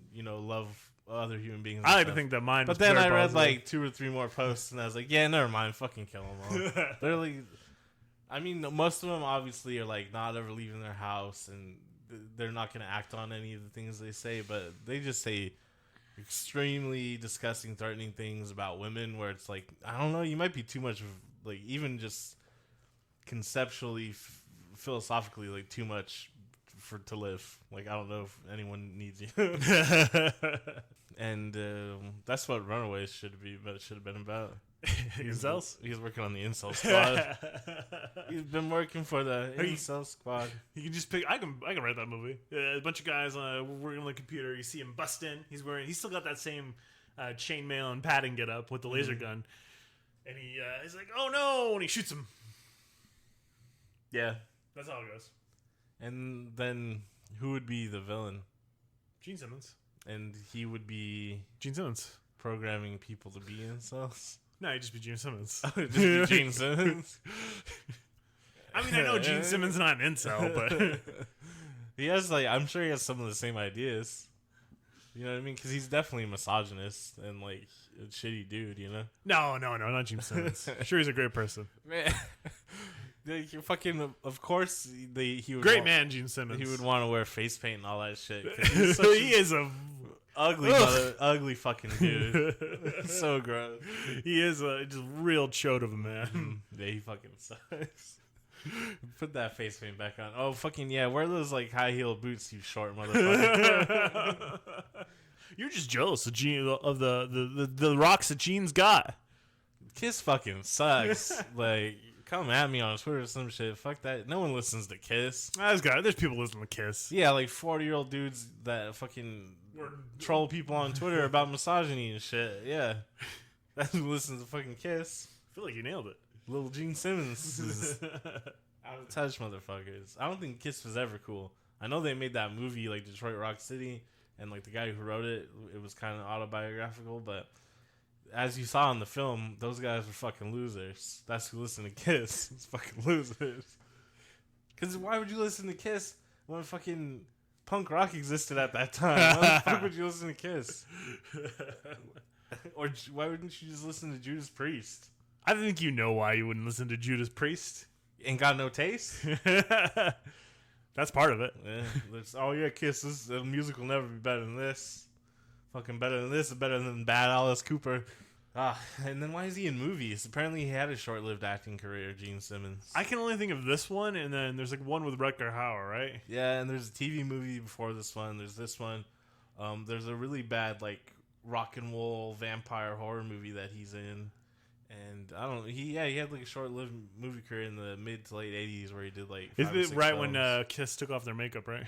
Speaker 1: love other human beings.
Speaker 3: I like to think that mine.
Speaker 1: But then I read like 2 or 3 more posts, and I was like, yeah, never mind, fucking kill them all. They're like, I mean, most of them obviously are like not ever leaving their house, and they're not going to act on any of the things they say, but they just say extremely disgusting, threatening things about women where it's like, I don't know, you might be too much of, like, even just conceptually, philosophically, like, too much to live. Like, I don't know if anyone needs you. And that's what Runaway should have been about.
Speaker 3: Incels?
Speaker 1: He's working on the incel squad. He's been working for the incel squad.
Speaker 3: You can just pick. I can write that movie. A bunch of guys working on the computer. You see him bust in. He's still got that same chainmail and padding get up with the laser gun. And he's like, oh no, and he shoots him.
Speaker 1: Yeah,
Speaker 3: that's how it goes.
Speaker 1: And then who would be the villain?
Speaker 3: Gene Simmons.
Speaker 1: And he would be
Speaker 3: Gene Simmons
Speaker 1: programming people to be incels.
Speaker 3: No, he'd just be Gene Simmons.
Speaker 1: Just be Gene Simmons.
Speaker 3: I mean, I know Gene Simmons is not an incel, but
Speaker 1: he has I'm sure he has some of the same ideas. You know what I mean? Because he's definitely a misogynist and like a shitty dude. You know?
Speaker 3: No, not Gene Simmons. Sure, he's a great person.
Speaker 1: Man, fucking of course he would
Speaker 3: great man, Gene Simmons.
Speaker 1: He would want to wear face paint and all that shit.
Speaker 3: He is a
Speaker 1: ugly fucking dude. So gross.
Speaker 3: He is a just real chode of a man.
Speaker 1: Yeah, he fucking sucks. Put that face paint back on. Oh fucking yeah, wear those like high heel boots, you short motherfucker.
Speaker 3: You're just jealous of the rocks that Gene's got.
Speaker 1: Kiss fucking sucks. Like, come at me on Twitter or some shit. Fuck that. No one listens to Kiss.
Speaker 3: There's people listening to Kiss.
Speaker 1: Yeah, like 40-year-old dudes that fucking troll people on Twitter about misogyny and shit. Yeah. That's who listens to fucking Kiss.
Speaker 3: I feel like you nailed it.
Speaker 1: Little Gene Simmons is out of touch motherfuckers. I don't think Kiss was ever cool. I know they made that movie like Detroit Rock City, and like the guy who wrote it was kind of autobiographical, but as you saw in the film, those guys were fucking losers. That's who listened to Kiss. It's fucking losers. Because why would you listen to Kiss when fucking punk rock existed at that time. Why the fuck would you listen to Kiss? Or why wouldn't you just listen to Judas Priest?
Speaker 3: I think you know why you wouldn't listen to Judas Priest.
Speaker 1: Ain't got no taste?
Speaker 3: That's part of it.
Speaker 1: Yeah, Kiss. The music will never be better than this. Fucking better than this. Better than Bad Alice Cooper. And then why is he in movies? Apparently he had a short-lived acting career, Gene Simmons.
Speaker 3: I can only think of this one, and then there's like one with Rutger Hauer, right?
Speaker 1: Yeah, and there's a TV movie before this one. There's this one. There's a really bad, like, rock and roll vampire horror movie that he's in. And I don't know. He had like a short-lived movie career in the mid to late 80s where he did like 5 or 6
Speaker 3: right
Speaker 1: films.
Speaker 3: when Kiss took off their makeup, right?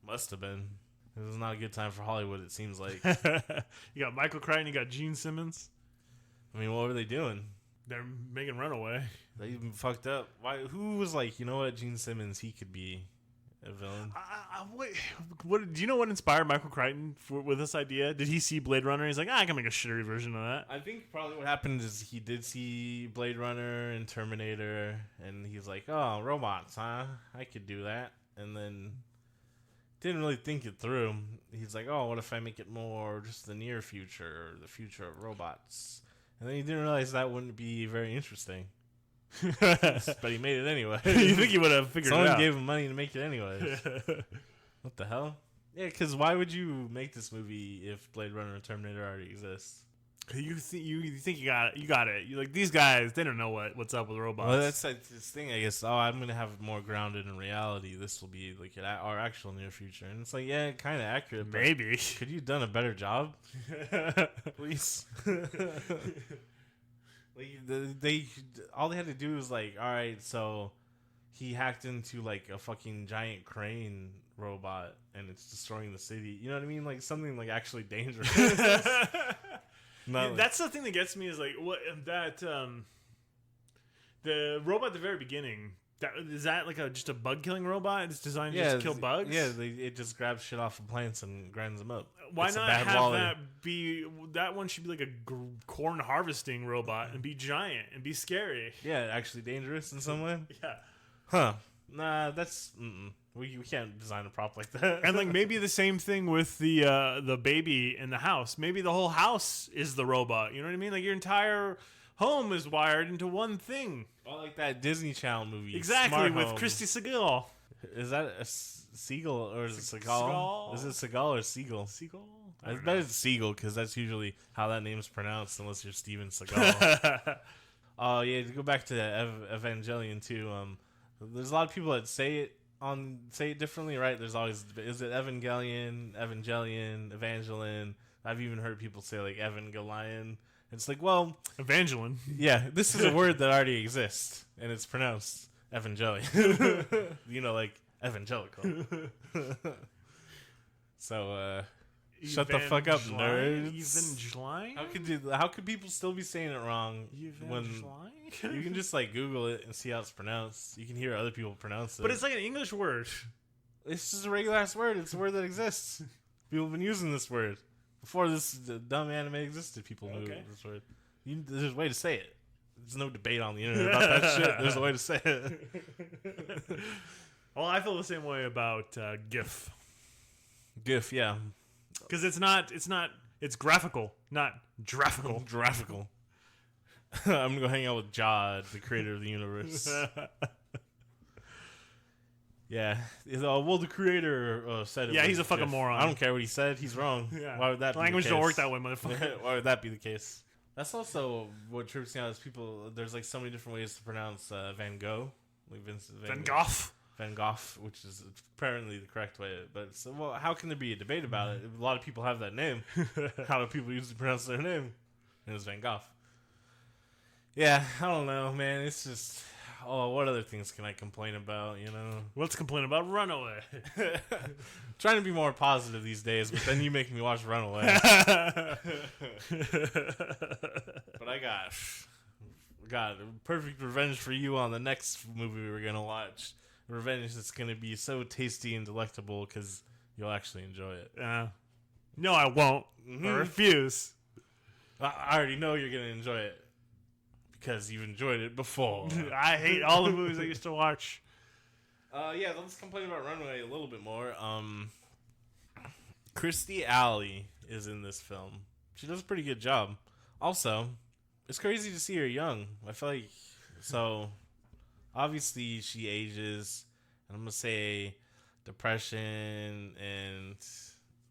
Speaker 1: Must have been. It was not a good time for Hollywood, it seems like.
Speaker 3: You got Michael Crichton, you got Gene Simmons.
Speaker 1: I mean, what were they doing?
Speaker 3: They're making Runaway.
Speaker 1: They even fucked up. Why? Who was like, you know what, Gene Simmons, he could be a villain?
Speaker 3: Wait, what? Do you know what inspired Michael Crichton with this idea? Did he see Blade Runner? He's like, I can make a shitty version of that.
Speaker 1: I think probably what happened is he did see Blade Runner and Terminator, and he's like, oh, robots, huh? I could do that. And then didn't really think it through. He's like, oh, what if I make it more just the near future, or the future of robots? And then he didn't realize that wouldn't be very interesting. But he made it anyway.
Speaker 3: You think he would have figured it
Speaker 1: Someone
Speaker 3: out?
Speaker 1: gave him money to make it anyways. What the hell? Yeah, because why would you make this movie if Blade Runner and Terminator already exist?
Speaker 3: You think you got it? You got it. You like these guys? They don't know what's up with robots.
Speaker 1: Well, that's like this thing, I guess. Oh, I'm gonna have it more grounded in reality. This will be like our actual near future, and it's like, yeah, kind of accurate. But
Speaker 3: maybe.
Speaker 1: could you have done a better job, please? Like they all they had to do was like, all right, so he hacked into like a fucking giant crane robot, and it's destroying the city. You know what I mean? Like something like actually dangerous.
Speaker 3: That's the thing that gets me is like what that the robot at the very beginning. Is that like just a bug killing robot? It's designed to just kill bugs.
Speaker 1: Yeah, it just grabs shit off of plants and grinds them up.
Speaker 3: Why
Speaker 1: it's
Speaker 3: not have that be that one should be like a corn harvesting robot and be giant and be scary?
Speaker 1: Yeah, actually dangerous in some way.
Speaker 3: Yeah.
Speaker 1: Huh. Nah, that's we can't design a prop like that.
Speaker 3: And like maybe the same thing with the baby in the house. Maybe the whole house is the robot. You know what I mean? Like your entire home is wired into one thing.
Speaker 1: Oh, like that Disney Channel movie.
Speaker 3: Exactly,
Speaker 1: Smart
Speaker 3: with
Speaker 1: Home.
Speaker 3: Christy Seagal.
Speaker 1: Is that a seagull or is it Seagal?
Speaker 3: Seagal?
Speaker 1: Is it Seagal or Seagull?
Speaker 3: Seagal?
Speaker 1: I bet it's Seagull because that's usually how that name's pronounced unless you're Steven Seagal. Oh, yeah, to go back to Evangelion too. There's a lot of people that say it differently, right? There's always, is it Evangelion, Evangeline? I've even heard people say like Evangelion. It's like, well,
Speaker 3: Evangeline.
Speaker 1: yeah, this is a word that already exists, and it's pronounced Evangelion. You know, like evangelical. So, shut the fuck up, nerds.
Speaker 3: Evangeline?
Speaker 1: How could people still be saying it wrong when you can just like Google it and see how it's pronounced? You can hear other people pronounce it.
Speaker 3: But it's like an English word.
Speaker 1: It's just a regular ass word. It's a word that exists. People have been using this word before this dumb anime existed. People knew this word. There's a way to say it. There's no debate on the internet about that shit. There's a way to say it.
Speaker 3: Well, I feel the same way about GIF.
Speaker 1: GIF, yeah.
Speaker 3: Because it's graphical, not graphical.
Speaker 1: Graphical. I'm gonna go hang out with Jod, the creator of the universe. Yeah. Well, the creator said it.
Speaker 3: Yeah,
Speaker 1: was
Speaker 3: he's a fucking
Speaker 1: GIF.
Speaker 3: moron.
Speaker 1: I don't care what he said. He's wrong.
Speaker 3: Yeah.
Speaker 1: Why would that
Speaker 3: Language
Speaker 1: be the case?
Speaker 3: don't work that way, motherfucker.
Speaker 1: Why would that be the case? That's also what trips me out is people. There's like so many different ways to pronounce Van Gogh, like
Speaker 3: Van Gogh.
Speaker 1: Van Gogh, which is apparently the correct way. But so, well, how can there be a debate about it? A lot of people have that name. How do people usually pronounce their name? And it's Van Gogh. Yeah, I don't know, man. It's just, what other things can I complain about? You know,
Speaker 3: Let's complain about Runaway.
Speaker 1: trying to be more positive these days, but then you make me watch Runaway. But I got perfect revenge for you on the next movie we're gonna watch. Revenge that's gonna be so tasty and delectable because you'll actually enjoy it.
Speaker 3: No, I won't. I refuse.
Speaker 1: I already know you're gonna enjoy it because you've enjoyed it before.
Speaker 3: I hate all the movies I used to watch.
Speaker 1: Yeah, let's complain about Runaway a little bit more. Kirstie Alley is in this film. She does a pretty good job. Also, it's crazy to see her young. I feel like so. Obviously, she ages, and I'm gonna say depression and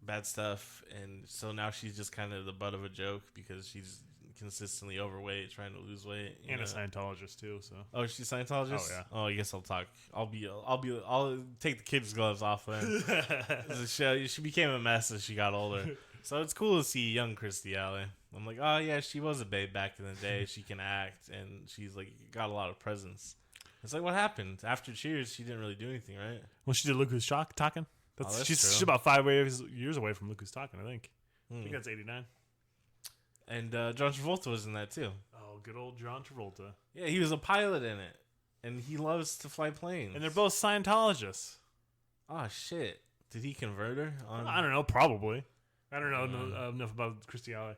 Speaker 1: bad stuff, and so now she's just kind of the butt of a joke because she's consistently overweight, trying to lose weight,
Speaker 3: And a Scientologist too. So.
Speaker 1: Oh, she's a Scientologist?
Speaker 3: Oh, yeah.
Speaker 1: Oh, I guess I'll talk. I'll take the kids' gloves off then. She became a mess as she got older. So it's cool to see young Kirstie Alley. I'm like, oh yeah, she was a babe back in the day. She can act, and she's like got a lot of presence. It's like, what happened? After Cheers, she didn't really do anything, right?
Speaker 3: Well, she did Look Who's Talking.
Speaker 1: That's
Speaker 3: She's
Speaker 1: true.
Speaker 3: about 5 years away from Look Who's Talking, I think. I think that's 89.
Speaker 1: And John Travolta was in that too.
Speaker 3: Oh, good old John Travolta.
Speaker 1: Yeah, he was a pilot in it, and he loves to fly planes.
Speaker 3: And they're both Scientologists.
Speaker 1: Oh shit! Did he convert her?
Speaker 3: I don't know, probably. I don't know enough about Kirstie Alley.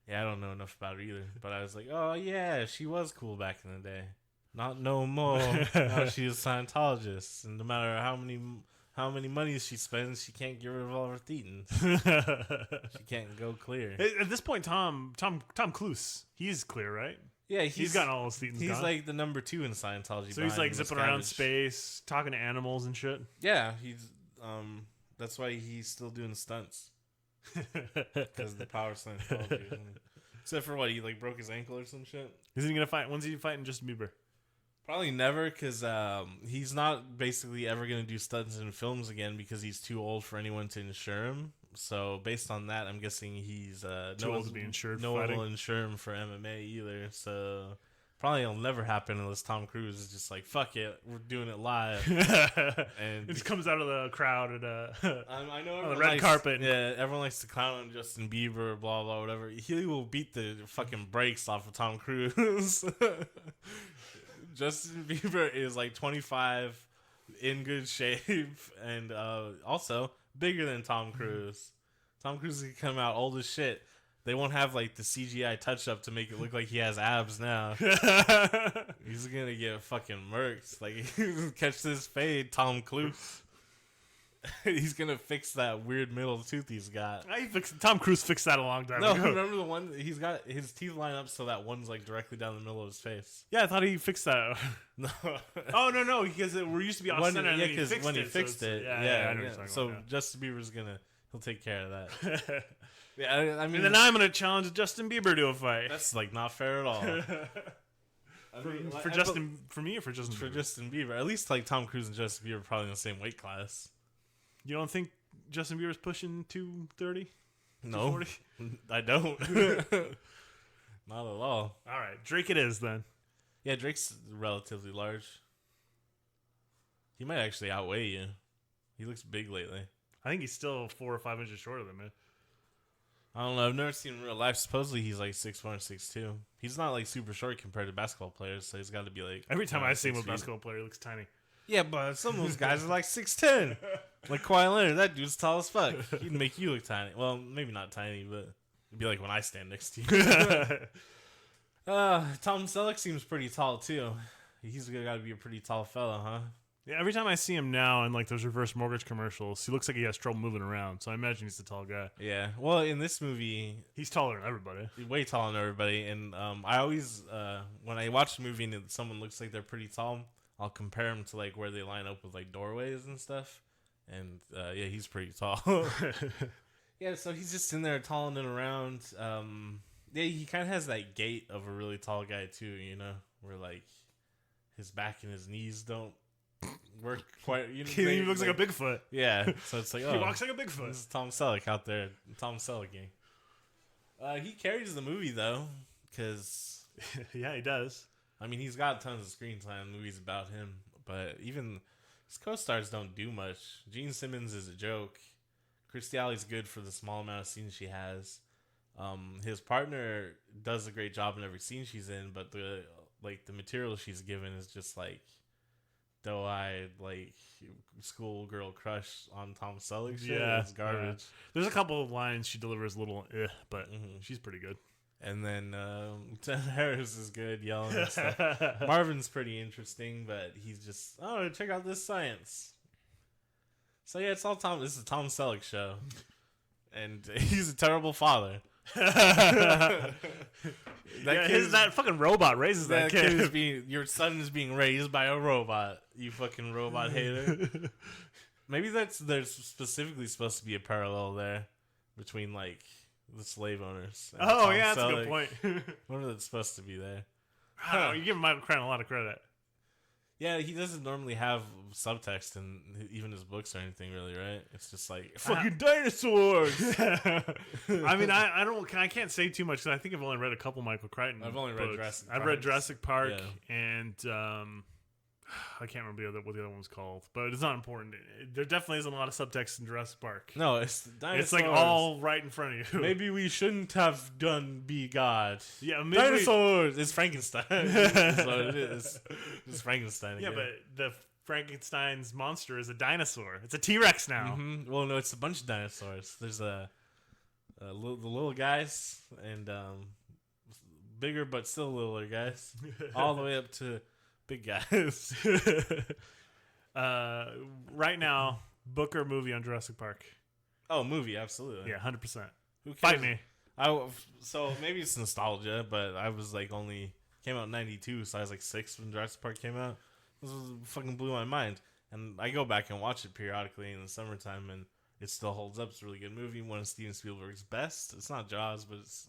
Speaker 1: Yeah, I don't know enough about her either. But I was like, oh yeah, she was cool back in the day. Not no more. Now she's a Scientologist, and no matter how many monies she spends, she can't get rid of all her thetans. She can't go clear.
Speaker 3: At this point, Tom Clouse, he's clear, right?
Speaker 1: Yeah,
Speaker 3: he's gotten all his thetans.
Speaker 1: He's
Speaker 3: gone.
Speaker 1: like the number 2 in Scientology.
Speaker 3: So he's like zipping around space, talking to animals and shit.
Speaker 1: Yeah, he's that's why he's still doing stunts because of the power of Scientology. Except for what, he like broke his ankle or some shit.
Speaker 3: Isn't he gonna fight? When's he fighting Justin Bieber?
Speaker 1: Probably never, because he's not basically ever going to do stunts in films again because he's too old for anyone to insure him. So based on that, I'm guessing he's
Speaker 3: too old to be insured.
Speaker 1: No
Speaker 3: one
Speaker 1: one will insure him for MMA either. So probably it'll never happen unless Tom Cruise is just like, fuck it, we're doing it live. And
Speaker 3: it just comes out of the crowd at
Speaker 1: I know
Speaker 3: on the red carpet.
Speaker 1: Yeah, everyone likes to clown on Justin Bieber, blah blah whatever. He will beat the fucking brakes off of Tom Cruise. Justin Bieber is like 25, in good shape, and also bigger than Tom Cruise. Tom Cruise can come out old as shit. They won't have like the CGI touch up to make it look like he has abs now. He's gonna get fucking murked. Like, catch this fade, Tom Cruise. He's gonna fix that weird middle tooth he's got.
Speaker 3: Tom Cruise fixed that a long time ago.
Speaker 1: Remember the one he's got his teeth line up so that one's like directly down the middle of his face.
Speaker 3: Yeah, I thought he fixed that.
Speaker 1: No.
Speaker 3: Oh no, because it used to be off center.
Speaker 1: Yeah, because when he fixed it,
Speaker 3: yeah. I know what you're
Speaker 1: so
Speaker 3: talking about,
Speaker 1: Justin Bieber's he'll take care of that. Yeah, I mean,
Speaker 3: and then I'm gonna challenge Justin Bieber to a fight.
Speaker 1: That's like not fair at all.
Speaker 3: For me or for Justin Bieber?
Speaker 1: For Justin Bieber, at least like Tom Cruise and Justin Bieber are probably in the same weight class.
Speaker 3: You don't think Justin Bieber's pushing 230?
Speaker 1: No, I don't. Not at all.
Speaker 3: All right, Drake it is then.
Speaker 1: Yeah, Drake's relatively large. He might actually outweigh you. He looks big lately.
Speaker 3: I think he's still 4 or 5 inches shorter than me.
Speaker 1: I don't know. I've never seen him in real life. Supposedly he's like 6'1" or 6'2". He's not like super short compared to basketball players, so he's got to be like.
Speaker 3: Every time I see him with a basketball player, he looks tiny.
Speaker 1: Yeah, but some of those guys are like 6'10". Like Kawhi Leonard, that dude's tall as fuck. He'd make you look tiny. Well, maybe not tiny, but it'd be like when I stand next to you. Tom Selleck seems pretty tall too. He's got to be a pretty tall fella, huh?
Speaker 3: Yeah, every time I see him now in like those reverse mortgage commercials, he looks like he has trouble moving around. So I imagine he's a tall guy.
Speaker 1: Yeah. Well, in this movie,
Speaker 3: he's taller than everybody.
Speaker 1: Way taller than everybody. And I always, when I watch a movie and someone looks like they're pretty tall, I'll compare them to like where they line up with like doorways and stuff. And yeah, he's pretty tall. Yeah, so he's just in there talling it around. Yeah, he kind of has that gait of a really tall guy too, you know, where like his back and his knees don't work quite. You know,
Speaker 3: he looks like a Bigfoot.
Speaker 1: Yeah, so it's like, oh,
Speaker 3: he walks like a Bigfoot.
Speaker 1: This is Tom Selleck out there, Tom Selleck gang. He carries the movie though, because
Speaker 3: yeah, he does.
Speaker 1: I mean, he's got tons of screen time. Movies about him, but even his co-stars don't do much. Gene Simmons is a joke. Kirstie Alley's good for the small amount of scenes she has. His partner does a great job in every scene she's in, but the material she's given is just like doe-eyed, like schoolgirl crush on Tom Selleck shit. Yeah, it's garbage.
Speaker 3: Yeah. There's a couple of lines she delivers a little, but she's pretty good.
Speaker 1: And then Ted Harris is good yelling and stuff. Marvin's pretty interesting, but he's just, oh, check out this science. So yeah, it's all Tom. This is a Tom Selleck show, and he's a terrible father.
Speaker 3: that fucking robot raises that kid.
Speaker 1: Is being, your son is being raised by a robot. You fucking robot hater. Maybe there's specifically supposed to be a parallel there between like the slave owners. And Tom
Speaker 3: that's
Speaker 1: Selleck.
Speaker 3: a good point.
Speaker 1: What are they supposed to be there?
Speaker 3: Oh, you give Michael Crichton a lot of credit.
Speaker 1: Yeah, he doesn't normally have subtext in even his books or anything, really, right? It's just like
Speaker 3: fucking dinosaurs. I mean, I can't say too much because I think I've only read a couple Michael Crichton.
Speaker 1: I've only read
Speaker 3: books.
Speaker 1: Jurassic Park.
Speaker 3: I've read Jurassic Park, and I can't remember what the other one's called, but it's not important. There definitely isn't a lot of subtext in Jurassic Park.
Speaker 1: No, it's dinosaurs.
Speaker 3: It's like all right in front of you.
Speaker 1: Maybe we shouldn't have done be God.
Speaker 3: Yeah, maybe
Speaker 1: dinosaurs. It's Frankenstein. That's what it is. It's Frankenstein again.
Speaker 3: Yeah, but the Frankenstein's monster is a dinosaur. It's a T-Rex now.
Speaker 1: Mm-hmm. Well, no, it's a bunch of dinosaurs. There's the little guys and bigger but still littler guys, all the way up to big guys.
Speaker 3: Right now, book or movie on Jurassic Park?
Speaker 1: Oh, movie, absolutely.
Speaker 3: Yeah, 100%.
Speaker 1: Who cares?
Speaker 3: Fight me.
Speaker 1: So maybe it's nostalgia, but I was like came out in 92, so I was like 6 when Jurassic Park came out. This fucking blew my mind. And I go back and watch it periodically in the summertime, and it still holds up. It's a really good movie. One of Steven Spielberg's best. It's not Jaws, but it's,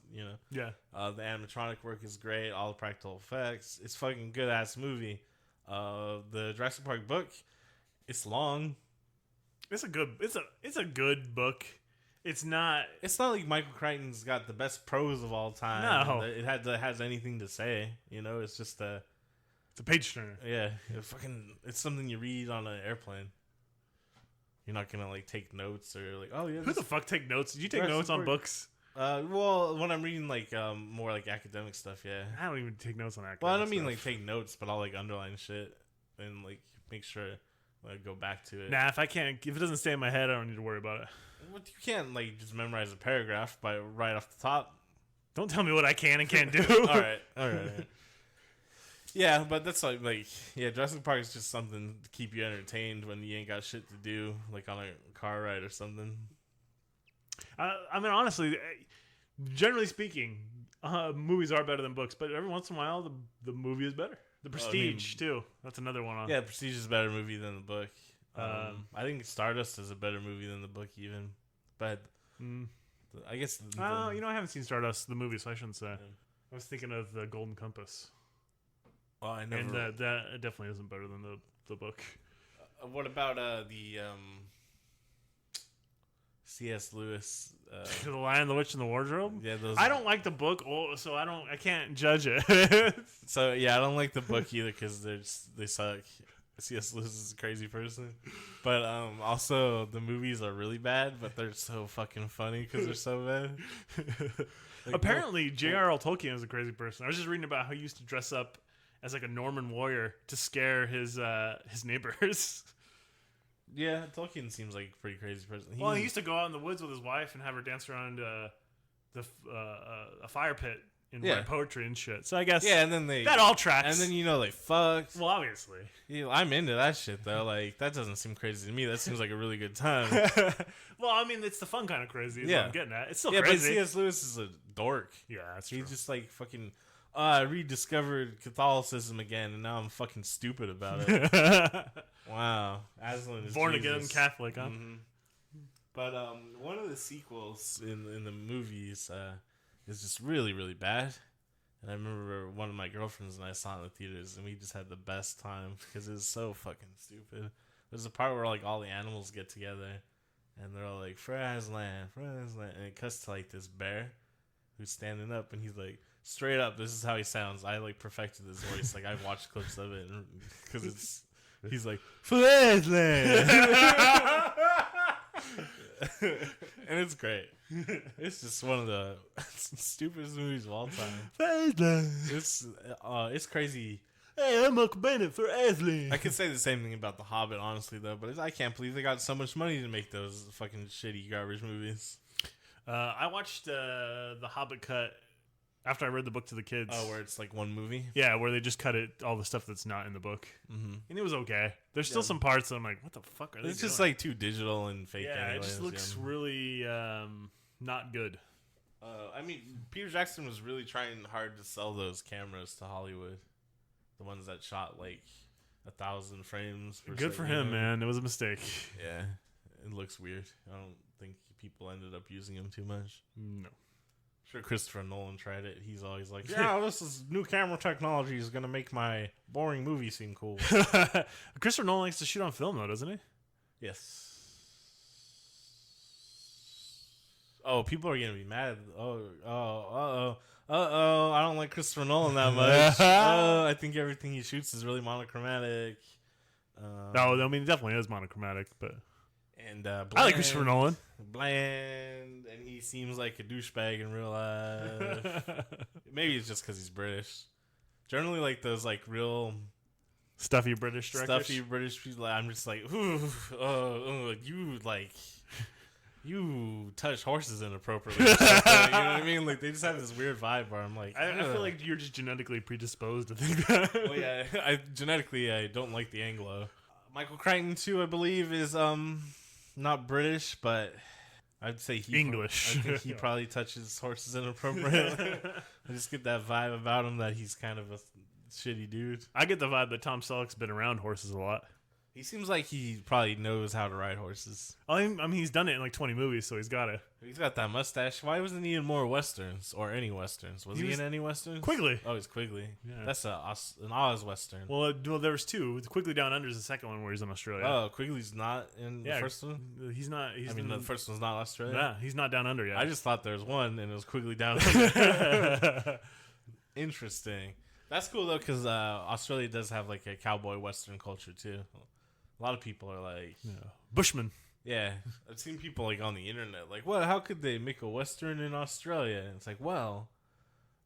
Speaker 3: Yeah.
Speaker 1: The animatronic work is great. All the practical effects. It's fucking good ass movie. The Jurassic Park book, it's long.
Speaker 3: It's a good book. It's not
Speaker 1: like Michael Crichton's got the best prose of all time.
Speaker 3: No.
Speaker 1: It has anything to say. It's just
Speaker 3: it's a page turner.
Speaker 1: Yeah, it's something you read on an airplane. You're not gonna like take notes or like, oh yeah.
Speaker 3: Who the fuck take notes? Did you take notes on books?
Speaker 1: Well, when I'm reading like more like academic stuff, yeah.
Speaker 3: I don't even take notes on academic
Speaker 1: Well, I don't mean
Speaker 3: stuff.
Speaker 1: like take notes, but I'll like underline shit and like make sure I go back to it.
Speaker 3: Nah, if it doesn't stay in my head, I don't need to worry about it.
Speaker 1: Well, you can't like just memorize a paragraph by right off the top.
Speaker 3: Don't tell me what I can and can't do.
Speaker 1: All right. Yeah, but that's like Jurassic Park is just something to keep you entertained when you ain't got shit to do, like on a car ride or something.
Speaker 3: I mean, honestly, generally speaking, movies are better than books, but every once in a while, the movie is better. The Prestige, too. That's another one.
Speaker 1: Yeah, Prestige is a better movie than the book. I think Stardust is a better movie than the book, even. But I guess...
Speaker 3: I haven't seen Stardust, the movie, so I shouldn't say. Yeah. I was thinking of The Golden Compass.
Speaker 1: Oh, I never...
Speaker 3: And that definitely isn't better than the book.
Speaker 1: What about the C.S. Lewis...
Speaker 3: The Lion, the Witch, and the Wardrobe?
Speaker 1: Yeah, those...
Speaker 3: I don't like the book, so I can't judge it.
Speaker 1: So, yeah, I don't like the book either because they suck. C.S. Lewis is a crazy person. But also, the movies are really bad, but they're so fucking funny because they're so bad. Like,
Speaker 3: apparently, J.R.R. Tolkien is a crazy person. I was just reading about how he used to dress up as like a Norman warrior to scare his neighbors.
Speaker 1: Yeah, Tolkien seems like a pretty crazy person.
Speaker 3: He used to go out in the woods with his wife and have her dance around a fire pit and write poetry and shit. So I guess
Speaker 1: and then
Speaker 3: that all tracks.
Speaker 1: And then they fucked.
Speaker 3: Well, obviously,
Speaker 1: I'm into that shit though. Like that doesn't seem crazy to me. That seems like a really good time.
Speaker 3: Well, I mean, it's the fun kind of crazy. Is what I'm getting at. It's still crazy.
Speaker 1: But C.S. Lewis is a dork.
Speaker 3: Yeah, that's true.
Speaker 1: He's just like fucking. I rediscovered Catholicism again, and now I'm fucking stupid about it. Wow, Aslan is
Speaker 3: born
Speaker 1: Jesus.
Speaker 3: again Catholic, huh?
Speaker 1: Mm-hmm. But one of the sequels in the movies is just really, really bad. And I remember one of my girlfriends and I saw it in the theaters, and we just had the best time because it was so fucking stupid. There's a part where like all the animals get together, and they're all like, "For Aslan, and it cuts to like this bear who's standing up, and he's like, straight up, this is how he sounds. I like perfected his voice. Like I've watched clips of it because he's like, "For Aslan." And it's great. It's just one of the stupidest movies of all time. It's crazy.
Speaker 3: Hey, I'm Uncle Bennett for Aslan.
Speaker 1: I could say the same thing about The Hobbit, honestly, though. But I can't believe they got so much money to make those fucking shitty garbage movies.
Speaker 3: I watched the Hobbit cut After I read the book to the kids.
Speaker 1: Oh, where it's like one movie.
Speaker 3: Yeah, where they just cut it all the stuff that's not in the book, and it was okay. There's still some parts that I'm like, what the fuck are they?
Speaker 1: It's just
Speaker 3: doing?
Speaker 1: like too digital and fake.
Speaker 3: Yeah,
Speaker 1: anyways,
Speaker 3: it just looks really not good.
Speaker 1: I mean, Peter Jackson was really trying hard to sell those cameras to Hollywood, the ones that shot like 1,000 frames.
Speaker 3: Good for him, man. It was a mistake.
Speaker 1: Yeah, it looks weird. I don't think people ended up using them too much.
Speaker 3: No.
Speaker 1: Sure, Christopher Nolan tried it. He's always like, "Yeah, this is new camera technology is gonna make my boring movie seem cool."
Speaker 3: Christopher Nolan likes to shoot on film, though, doesn't he?
Speaker 1: Yes. Oh, people are gonna be mad. I don't like Christopher Nolan that much. I think everything he shoots is really monochromatic.
Speaker 3: No, I mean, it definitely is monochromatic, but
Speaker 1: And
Speaker 3: I like Christopher Nolan.
Speaker 1: Bland, and he seems like a douchebag in real life. Maybe it's just because he's British. Generally, like those like real
Speaker 3: Stuffy British directors.
Speaker 1: stuffy British people, I'm just like, you touch horses inappropriately. You know what I mean? Like they just have this weird vibe where I'm like,
Speaker 3: I feel like you're just genetically predisposed to think that.
Speaker 1: well, yeah, I don't like the Anglo. Michael Crichton too, I believe, is not British, but I'd say
Speaker 3: English.
Speaker 1: I think he probably touches horses inappropriately. I just get that vibe about him that he's kind of a shitty dude.
Speaker 3: I get the vibe that Tom Selleck's been around horses a lot.
Speaker 1: He seems like he probably knows how to ride horses.
Speaker 3: I mean, he's done it in like 20 movies, so he's got to.
Speaker 1: He's got that mustache. Why wasn't he in more westerns or any westerns? Was he
Speaker 3: was
Speaker 1: in any westerns?
Speaker 3: Quigley.
Speaker 1: Oh, he's Quigley.
Speaker 3: Yeah.
Speaker 1: That's an Oz western.
Speaker 3: Well, there was two. Quigley Down Under is the second one where he's in Australia.
Speaker 1: Oh, Quigley's not in the first one?
Speaker 3: He's not.
Speaker 1: I mean, the first one's not Australia?
Speaker 3: Yeah, he's not Down Under yet.
Speaker 1: I just thought there was one, and it was Quigley Down Under. Interesting. That's cool, though, because Australia does have, like, a cowboy western culture, too. A lot of people are like...
Speaker 3: Yeah. Bushman.
Speaker 1: Yeah. I've seen people, like, on the internet, like, well, how could they make a western in Australia? And it's like, well,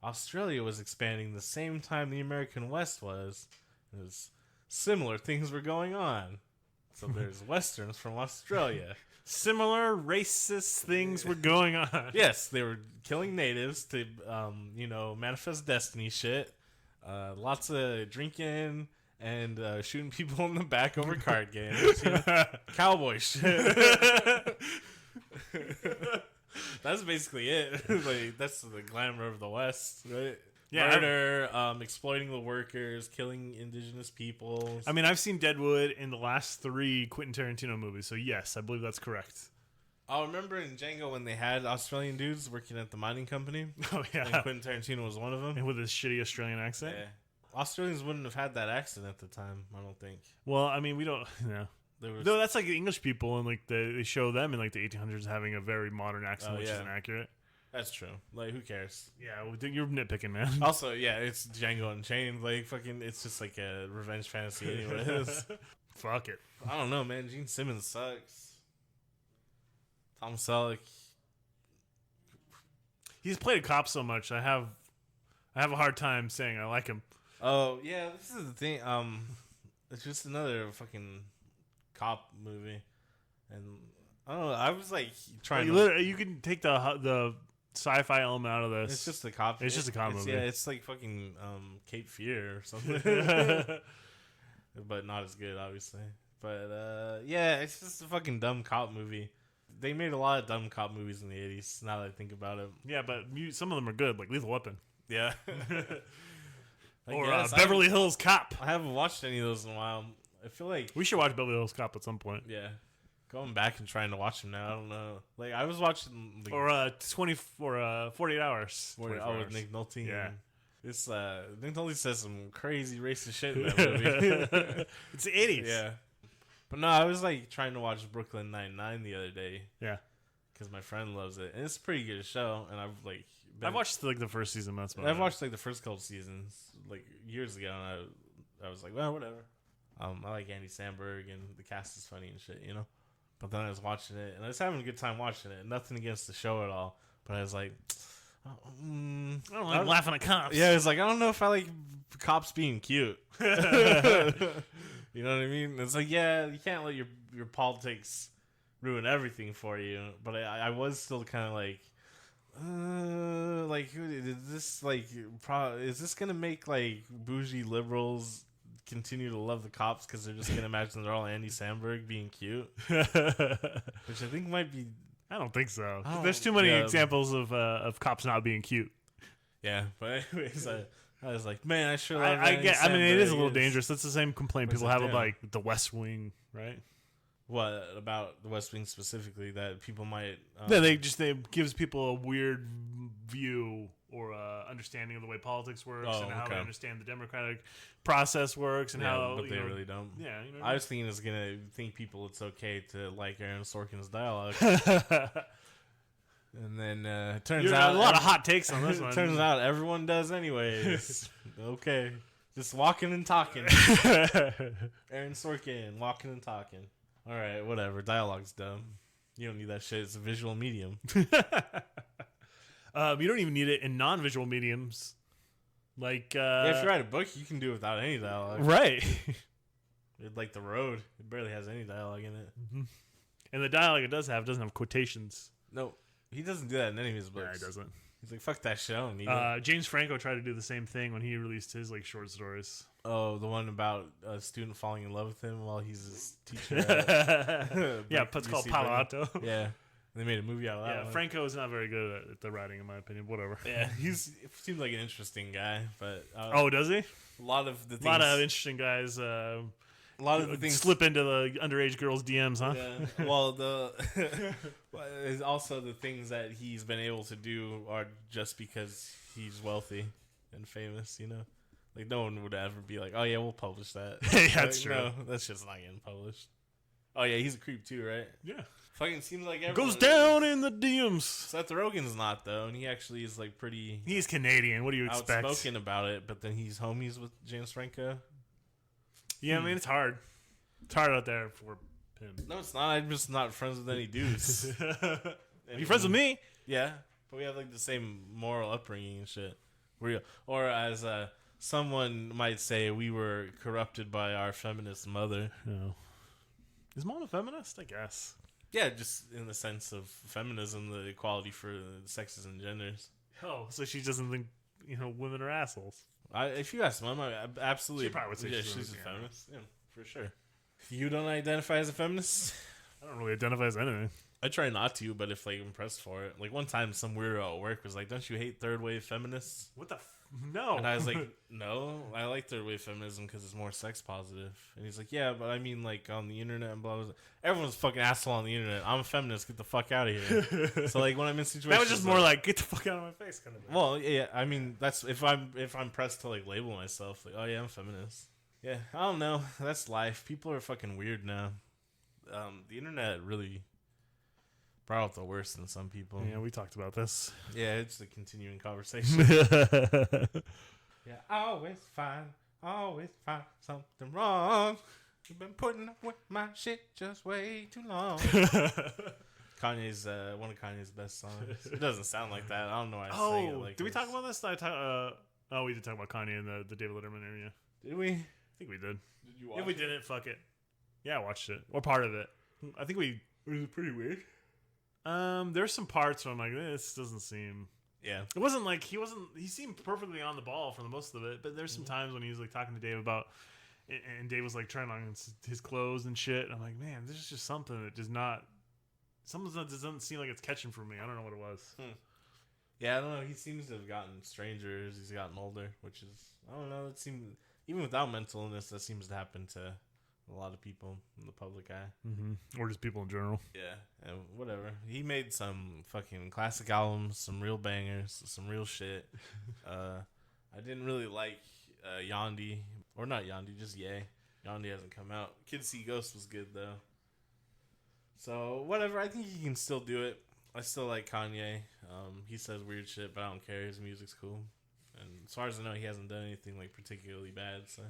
Speaker 1: Australia was expanding the same time the American West was. It was similar things were going on. So there's westerns from Australia.
Speaker 3: Similar racist things were going on.
Speaker 1: Yes, they were killing natives to, manifest destiny shit. Lots of drinking and shooting people in the back over card games. Cowboy shit. That's basically it. Like that's the glamour of the West, right?
Speaker 3: Yeah,
Speaker 1: Murder, exploiting the workers, killing indigenous peoples.
Speaker 3: I mean, I've seen Deadwood in the last 3 Quentin Tarantino movies, so yes, I believe that's correct.
Speaker 1: I remember in Django when they had Australian dudes working at the mining company.
Speaker 3: Oh, yeah.
Speaker 1: And Quentin Tarantino was one of them.
Speaker 3: And with his shitty Australian accent.
Speaker 1: Yeah. Australians wouldn't have had that accent at the time, I don't think.
Speaker 3: Well, I mean, we don't, No, that's like the English people, and like they show them in like the 1800s having a very modern accent, which isn't accurate.
Speaker 1: That's true. Like, who cares?
Speaker 3: Yeah, well, you're nitpicking, man.
Speaker 1: Also, yeah, it's Django Unchained. Like, fucking, it's just like a revenge fantasy anyways.
Speaker 3: Fuck it.
Speaker 1: I don't know, man. Gene Simmons sucks. Tom Selleck.
Speaker 3: He's played a cop so much. I have a hard time saying I like him.
Speaker 1: Oh, yeah, this is the thing. It's just another fucking cop movie. And, I don't know, I was, like, trying to...
Speaker 3: You can take the sci-fi element out of this.
Speaker 1: It's just a cop.
Speaker 3: It's just a cop movie.
Speaker 1: Yeah, it's like fucking Cape Fear or something. But not as good, obviously. But, yeah, it's just a fucking dumb cop movie. They made a lot of dumb cop movies in the 80s, now that I think about it.
Speaker 3: Yeah, but some of them are good, like Lethal Weapon.
Speaker 1: Yeah.
Speaker 3: Or Beverly Hills Cop.
Speaker 1: I haven't watched any of those in a while. I feel like...
Speaker 3: We should watch Beverly Hills Cop at some point.
Speaker 1: Yeah. Going back and trying to watch them now, I don't know. Like, I was watching... Like,
Speaker 3: or 48 Hours.
Speaker 1: 48 Hours with Nick Nolte.
Speaker 3: Yeah.
Speaker 1: This, Nick Nolte says some crazy racist shit in that movie.
Speaker 3: It's the 80s.
Speaker 1: Yeah. But no, I was like trying to watch Brooklyn Nine-Nine the other day.
Speaker 3: Yeah.
Speaker 1: Because my friend loves it. And it's a pretty good show. And I've like...
Speaker 3: I've watched like the first season. That's about
Speaker 1: I've watched like the first couple seasons like years ago. And I was like, well, whatever. I like Andy Samberg and the cast is funny and shit, you know? But then I was watching it. And I was having a good time watching it. Nothing against the show at all. But I was like...
Speaker 3: I don't like laughing at cops.
Speaker 1: Yeah, it's like, I don't know if I like cops being cute. You know what I mean? It's like, yeah, you can't let your politics ruin everything for you. But I was still kind of like, Like, is this like? Is this gonna make like bougie liberals continue to love the cops because they're just gonna imagine they're all Andy Samberg being cute, which I think might be.
Speaker 3: I don't think so.
Speaker 1: Oh,
Speaker 3: There's too many
Speaker 1: yeah.
Speaker 3: examples of cops not being cute.
Speaker 1: Yeah, but anyways, I was like, man, I sure.
Speaker 3: I mean, it is a little dangerous. That's the same complaint people have
Speaker 1: doing?
Speaker 3: about like The West Wing, right?
Speaker 1: What about the West Wing specifically that people might?
Speaker 3: Yeah, they gives people a weird view or understanding of the way politics works and how they understand the democratic process works and how.
Speaker 1: But they really don't.
Speaker 3: Yeah, you know
Speaker 1: I was thinking it's gonna think people it's okay to like Aaron Sorkin's dialogue, and then it turns out
Speaker 3: a lot of hot takes on this one.
Speaker 1: Turns out everyone does anyways. Okay, just walking and talking. Aaron Sorkin walking and talking. All right, whatever. Dialogue's dumb. You don't need that shit. It's a visual medium.
Speaker 3: You don't even need it in non-visual mediums. Like,
Speaker 1: if you write a book, you can do it without any dialogue.
Speaker 3: Right.
Speaker 1: Like The Road, it barely has any dialogue in it.
Speaker 3: Mm-hmm. And the dialogue it doesn't have quotations.
Speaker 1: No, he doesn't do that in any of his books.
Speaker 3: Yeah, he doesn't.
Speaker 1: He's like, fuck that shit. I don't need it.
Speaker 3: James Franco tried to do the same thing when he released his like short stories.
Speaker 1: Oh, the one about a student falling in love with him while he's his teacher.
Speaker 3: Yeah, it's called Palo Alto.
Speaker 1: Yeah, they made a movie out of that.
Speaker 3: Yeah, Franco is not very good at the writing, in my opinion. Whatever.
Speaker 1: Yeah, he seems like an interesting guy, but
Speaker 3: oh, does he?
Speaker 1: A lot of the things,
Speaker 3: a lot of interesting guys.
Speaker 1: A lot of the things
Speaker 3: slip into the underage girls' DMs, huh?
Speaker 1: Yeah. Well, it's also the things that he's been able to do are just because he's wealthy and famous. You know, like no one would ever be like, "Oh yeah, we'll publish that."
Speaker 3: Yeah, that's true.
Speaker 1: No, that's just not getting published. Oh yeah, he's a creep too, right?
Speaker 3: Yeah.
Speaker 1: Fucking seems like everyone
Speaker 3: goes down in the DMs.
Speaker 1: Seth Rogen's not though, and he actually is like pretty.
Speaker 3: He's Canadian. What do you expect?
Speaker 1: Outspoken about it, but then he's homies with James Franco.
Speaker 3: Yeah, I mean it's hard. It's hard out there for him.
Speaker 1: No, it's not. I'm just not friends with any dudes.
Speaker 3: You friends with me?
Speaker 1: Yeah, but we have like the same moral upbringing and shit. Or as someone might say, we were corrupted by our feminist mother.
Speaker 3: No. Is mom a feminist? I guess.
Speaker 1: Yeah, just in the sense of feminism, the equality for the sexes and genders.
Speaker 3: Oh, so she doesn't think women are assholes.
Speaker 1: If you ask mom, I absolutely.
Speaker 3: She probably would say
Speaker 1: she's a feminist. Yeah, for sure. You don't identify as a feminist?
Speaker 3: I don't really identify as anything.
Speaker 1: I try not to, but if like I'm pressed for it, like one time some weirdo at work was like, "Don't you hate third wave feminists?"
Speaker 3: What the no?
Speaker 1: And I was like, "No, I like third wave feminism because it's more sex positive." And he's like, "Yeah, but I mean like on the internet and blah blah." Blah. Everyone's a fucking asshole on the internet. I'm a feminist. Get the fuck out of here. So like when I'm in situations,
Speaker 3: that was just more like get the fuck out of my face kind of thing.
Speaker 1: Well, yeah, I mean that's if I'm pressed to like label myself like, oh yeah, I'm a feminist. Yeah, I don't know. That's life. People are fucking weird now. The internet really brought out the worst in some people.
Speaker 3: Yeah, we talked about this.
Speaker 1: Yeah, it's a continuing conversation. Yeah, always find something wrong. You've been putting up with my shit just way too long. Kanye's one of Kanye's best songs. It doesn't sound like that. I don't know why I sang it like
Speaker 3: did we
Speaker 1: this.
Speaker 3: talk about this? We did talk about Kanye in the David Letterman area.
Speaker 1: Did we?
Speaker 3: I think we did.
Speaker 1: Did you watch
Speaker 3: If we didn't, fuck it. Yeah, I watched it. Or part of it. I think we...
Speaker 1: Was it pretty weird?
Speaker 3: There's some parts where I'm like, this doesn't seem...
Speaker 1: Yeah.
Speaker 3: It wasn't like he seemed perfectly on the ball for the most of it, but there's some times when he was like talking to Dave about... And Dave was like trying on his clothes and shit. And I'm like, man, there's just something that does not... Something that doesn't seem like it's catching for me. I don't know what it was.
Speaker 1: Yeah, I don't know. He seems to have gotten stranger as he's gotten older, which is... I don't know. It seems... Even without mental illness, that seems to happen to a lot of people in the public eye.
Speaker 3: Mm-hmm. Or just people in general.
Speaker 1: Yeah, and whatever. He made some fucking classic albums, some real bangers, some real shit. I didn't really like Yandhi. Or not Yandhi, just Ye. Yandhi hasn't come out. Kids See Ghosts was good, though. So, whatever. I think he can still do it. I still like Kanye. He says weird shit, but I don't care. His music's cool. And as far as I know, he hasn't done anything like particularly bad. So,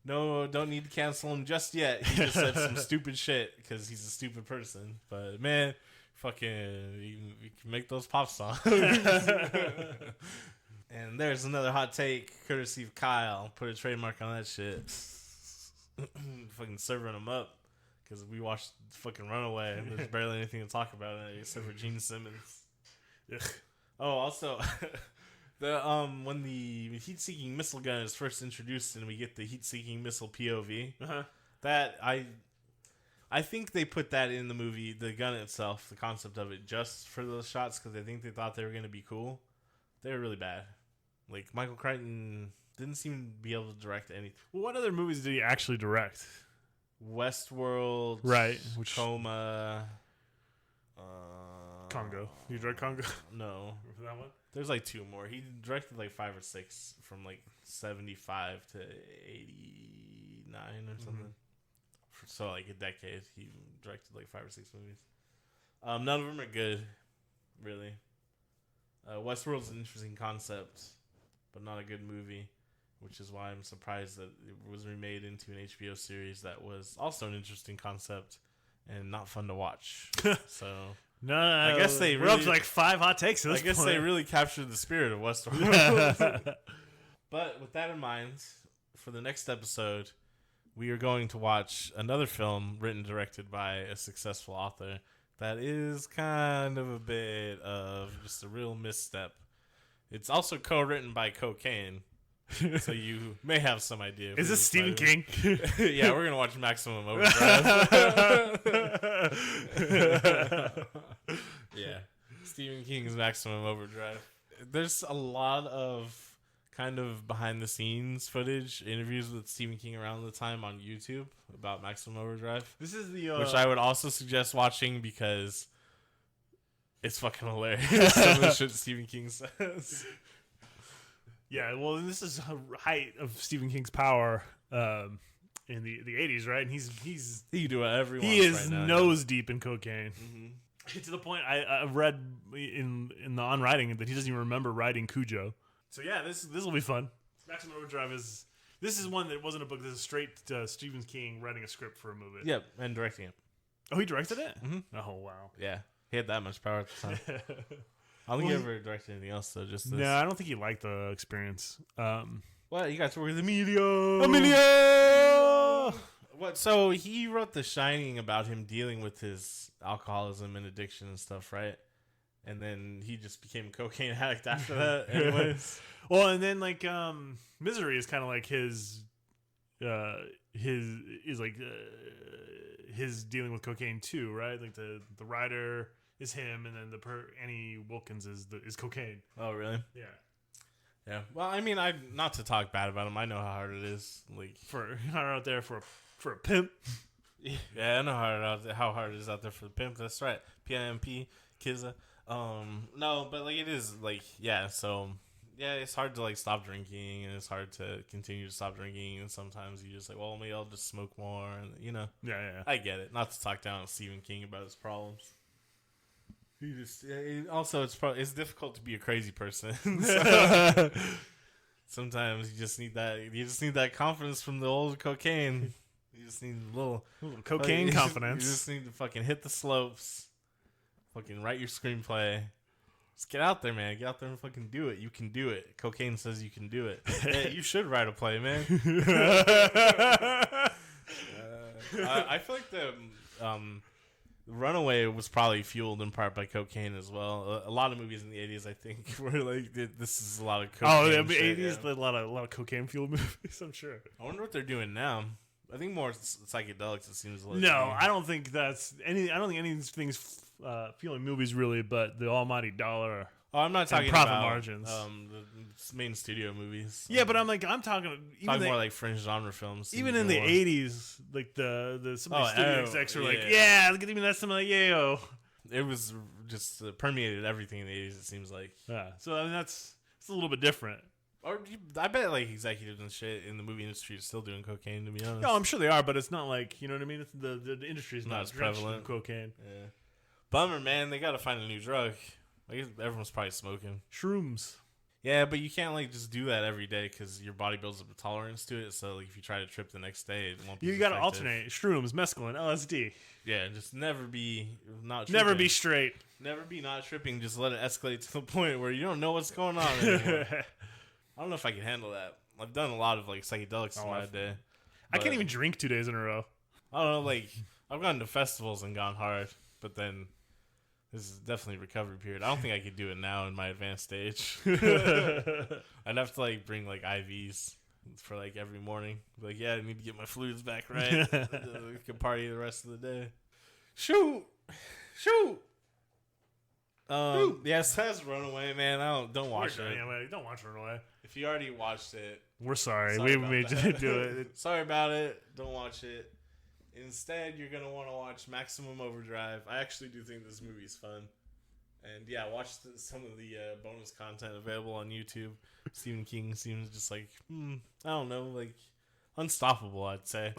Speaker 1: no, don't need to cancel him just yet. He just said some stupid shit because he's a stupid person. But man, fucking, you can make those pop songs. And there's another hot take, courtesy of Kyle. Put a trademark on that shit. Fucking serving him up because we watched fucking Runaway and there's barely anything to talk about in it except for Gene Simmons.
Speaker 3: Ugh.
Speaker 1: Oh, also, the when the heat-seeking missile gun is first introduced and we get the heat-seeking missile POV, that I think they put that in the movie, the gun itself, the concept of it, just for those shots because I think they thought they were going to be cool. They were really bad. Like, Michael Crichton didn't seem to be able to direct anything.
Speaker 3: Well, what other movies did he actually direct?
Speaker 1: Westworld,
Speaker 3: Right.
Speaker 1: Coma,
Speaker 3: Congo. You direct Congo?
Speaker 1: No.
Speaker 3: For that one?
Speaker 1: There's like 2 more. He directed like 5 or 6 from like 75 to 89 or something. So like a decade, he directed like 5 or 6 movies. None of them are good, really. Westworld's an interesting concept, but not a good movie, which is why I'm surprised that it was remade into an HBO series that was also an interesting concept and not fun to watch. So
Speaker 3: No,
Speaker 1: I guess they
Speaker 3: we're up
Speaker 1: really-
Speaker 3: to like 5 hot takes. At
Speaker 1: I
Speaker 3: this
Speaker 1: guess
Speaker 3: point.
Speaker 1: they really captured the spirit of Westworld. But with that in mind, for the next episode, we are going to watch another film written and directed by a successful author that is kind of a bit of just a real misstep. It's also co-written by Cocaine, so you may have some idea.
Speaker 3: Is this Stephen King?
Speaker 1: Yeah, we're going to watch Maximum Overdrive. Yeah, Stephen King's Maximum Overdrive. There's a lot of kind of behind the scenes footage, interviews with Stephen King around the time on YouTube about Maximum Overdrive,
Speaker 3: This is the
Speaker 1: which I would also suggest watching because it's fucking hilarious. Some of the shit Stephen King says.
Speaker 3: Yeah, well, this is a height of Stephen King's power in the 80s, right? And he's
Speaker 1: He can do whatever he
Speaker 3: he
Speaker 1: wants
Speaker 3: is
Speaker 1: right now.
Speaker 3: nose deep in cocaine.
Speaker 1: Mm-hmm.
Speaker 3: To the point I read in the on writing that he doesn't even remember writing Cujo. So yeah, this will be fun. Maximum Overdrive is one that wasn't a book. This is straight Stephen King writing a script for a movie.
Speaker 1: Yep, and directing it.
Speaker 3: Oh, he directed it.
Speaker 1: Mhm.
Speaker 3: Oh wow.
Speaker 1: Yeah, he had that much power at the time. I don't think he ever directed anything else though. Just this.
Speaker 3: No, I don't think he liked the experience.
Speaker 1: Well, you got to work with Emilio. What? So he wrote The Shining about him dealing with his alcoholism and addiction and stuff, right? And then he just became a cocaine addict after that. Anyways,
Speaker 3: Well, and then like Misery is kind of like his dealing with cocaine too, right? Like the writer is him, and then Annie Wilkins is cocaine.
Speaker 1: oh really?
Speaker 3: Yeah,
Speaker 1: Yeah. Well, I mean, not to talk bad about him. I know how hard it is. Like,
Speaker 3: for out there for a pimp.
Speaker 1: yeah, I know how hard it is out there for the pimp. That's right. PIMP, Kizza. No, but like it is like yeah. So yeah, it's hard to like stop drinking, and it's hard to continue to stop drinking. And sometimes you just like, well, maybe I'll just smoke more, and you know.
Speaker 3: Yeah.
Speaker 1: I get it. Not to talk down on Stephen King about his problems. He just also it's difficult to be a crazy person. So, sometimes you just need that confidence from the old cocaine. You just need a little
Speaker 3: Cocaine confidence.
Speaker 1: You just need to fucking hit the slopes. Fucking write your screenplay. Just get out there, man. Get out there and fucking do it. You can do it. Cocaine says you can do it. Yeah, you should write a play, man. I feel like the Runaway was probably fueled in part by cocaine as well. A lot of movies in the 80s, I think, were like, this is a lot of cocaine.
Speaker 3: Oh, the
Speaker 1: shit,
Speaker 3: 80s,
Speaker 1: yeah.
Speaker 3: a lot of cocaine fueled movies. I'm sure.
Speaker 1: I wonder what they're doing now. I think more psychedelics. It seems like.
Speaker 3: No, I don't think that's any. I don't think any of these things fueling movies really, but the almighty dollar.
Speaker 1: Oh, I'm not talking
Speaker 3: profit
Speaker 1: about
Speaker 3: margins.
Speaker 1: The main studio movies.
Speaker 3: Yeah, but I'm talking even
Speaker 1: more like fringe genre films.
Speaker 3: even in the 80s, like some of the studio execs were like,
Speaker 1: yeah.
Speaker 3: yeah, give me that some like yayo.
Speaker 1: It was just permeated everything in the 80s. It seems like.
Speaker 3: Yeah, so I mean it's a little bit different.
Speaker 1: Or I bet like executives and shit in the movie industry are still doing cocaine. To be honest.
Speaker 3: No, I'm sure they are, but it's not like you know what I mean. It's the industry is not
Speaker 1: as
Speaker 3: drenched in
Speaker 1: prevalent.
Speaker 3: cocaine.
Speaker 1: Yeah. Bummer, man. They got to find a new drug. I guess everyone's probably smoking.
Speaker 3: Shrooms.
Speaker 1: Yeah, but you can't like just do that every day because your body builds up a tolerance to it. So like if you try to trip the next day, it won't be.
Speaker 3: You
Speaker 1: as
Speaker 3: got to
Speaker 1: effective.
Speaker 3: alternate shrooms, mescaline, LSD.
Speaker 1: Yeah, just never be not.
Speaker 3: Never
Speaker 1: tripping.
Speaker 3: be straight.
Speaker 1: Never be not tripping. Just let it escalate to the point where you don't know what's going on anymore. I don't know if I can handle that. I've done a lot of like psychedelics in my day.
Speaker 3: I can't even drink 2 days in a row.
Speaker 1: I don't know. Like I've gone to festivals and gone hard, but then This is definitely a recovery period. I don't think I could do it now in my advanced stage. I'd have to like bring like IVs for like every morning. Like, yeah, I need to get my fluids back right. We can party the rest of the day. Shoot. Yeah, so that's Runaway, man. Don't watch it.
Speaker 3: Anyway, don't watch Runaway.
Speaker 1: If you already watched it,
Speaker 3: We're sorry.
Speaker 1: Sorry
Speaker 3: We
Speaker 1: about
Speaker 3: made
Speaker 1: that.
Speaker 3: you do it.
Speaker 1: sorry about it. Don't watch it. Instead, you're going to want to watch Maximum Overdrive. I actually do think this movie's fun. And yeah, watch some of the bonus content available on YouTube. Stephen King seems just like, I don't know, like unstoppable, I'd say.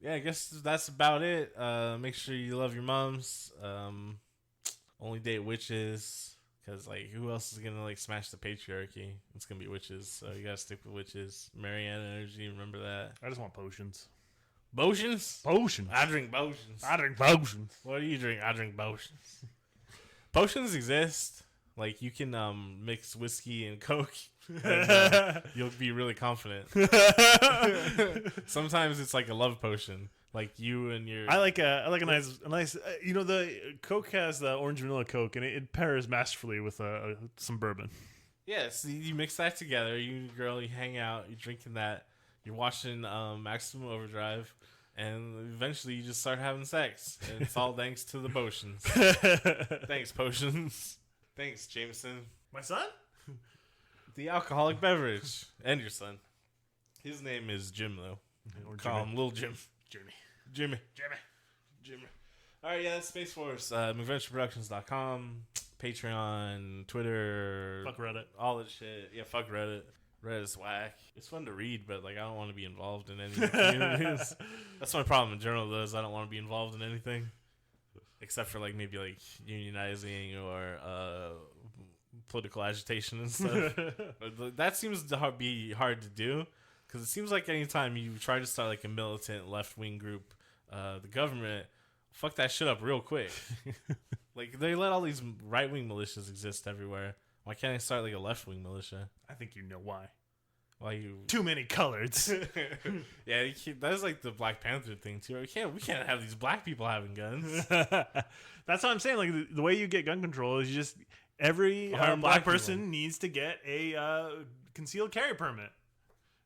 Speaker 1: Yeah, I guess that's about it. Make sure you love your moms. Only date witches. Because, like, who else is going to, like, smash the patriarchy? It's going to be witches. So you got to stick with witches. Marianne Energy, remember that.
Speaker 3: I just want potions.
Speaker 1: Potions?
Speaker 3: Potions.
Speaker 1: I drink potions.
Speaker 3: I drink potions.
Speaker 1: What do you drink? I drink potions. Potions exist. Like, you can mix whiskey and Coke. And, you'll be really confident. Sometimes it's like a love potion. Like you and your.
Speaker 3: I like a nice. You know, the Coke has the orange vanilla Coke, and it pairs masterfully with some bourbon.
Speaker 1: Yeah, so you mix that together. You and your girl, you hang out, you're drinking that, you're watching Maximum Overdrive, and eventually you just start having sex. And it's all thanks to the potions. Thanks, potions. Thanks, Jameson.
Speaker 3: My son?
Speaker 1: The alcoholic beverage. And your son. His name is Jim, though.
Speaker 3: Or
Speaker 1: Call him Little Jim. Jimmy. All right, yeah, that's Space Force. McVentureProductions.com, Patreon, Twitter.
Speaker 3: Fuck Reddit.
Speaker 1: All that shit. Yeah, fuck Reddit. Reddit's whack. It's fun to read, but like I don't want to be involved in any of the communities. That's my problem in general, though, is I don't want to be involved in anything. Except for like maybe like unionizing or political agitation and stuff. But that seems to be hard to do. Because it seems like anytime you try to start like a militant left-wing group, the government fuck that shit up real quick. Like they let all these right-wing militias exist everywhere. Why can't I start like a left-wing militia?
Speaker 3: I think you know why.
Speaker 1: Why you?
Speaker 3: Too many coloreds.
Speaker 1: Yeah, that's like the Black Panther thing too. We can't have these black people having guns.
Speaker 3: That's what I'm saying. Like the way you get gun control is you just every black person needs to get a concealed carry permit.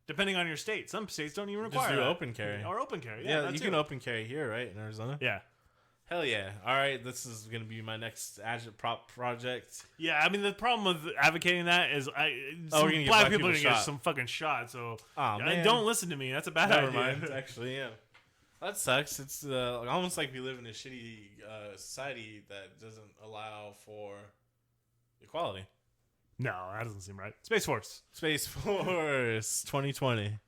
Speaker 3: Depending on your state. Some states don't even require
Speaker 1: Just do
Speaker 3: that.
Speaker 1: open carry.
Speaker 3: Or open carry.
Speaker 1: Yeah, you can open carry here, right, in Arizona?
Speaker 3: Yeah.
Speaker 1: Hell yeah. All right, this is going to be my next agitprop project.
Speaker 3: Yeah, I mean, the problem with advocating that is
Speaker 1: we're gonna get
Speaker 3: black
Speaker 1: black
Speaker 3: people are going
Speaker 1: people
Speaker 3: to get
Speaker 1: shot.
Speaker 3: some fucking shot, so
Speaker 1: man.
Speaker 3: don't listen to me. That's a bad
Speaker 1: Never
Speaker 3: idea.
Speaker 1: mind, actually, yeah. That sucks. It's almost like we live in a shitty society that doesn't allow for equality.
Speaker 3: No, that doesn't seem right. Space Force.
Speaker 1: Space Force 2020.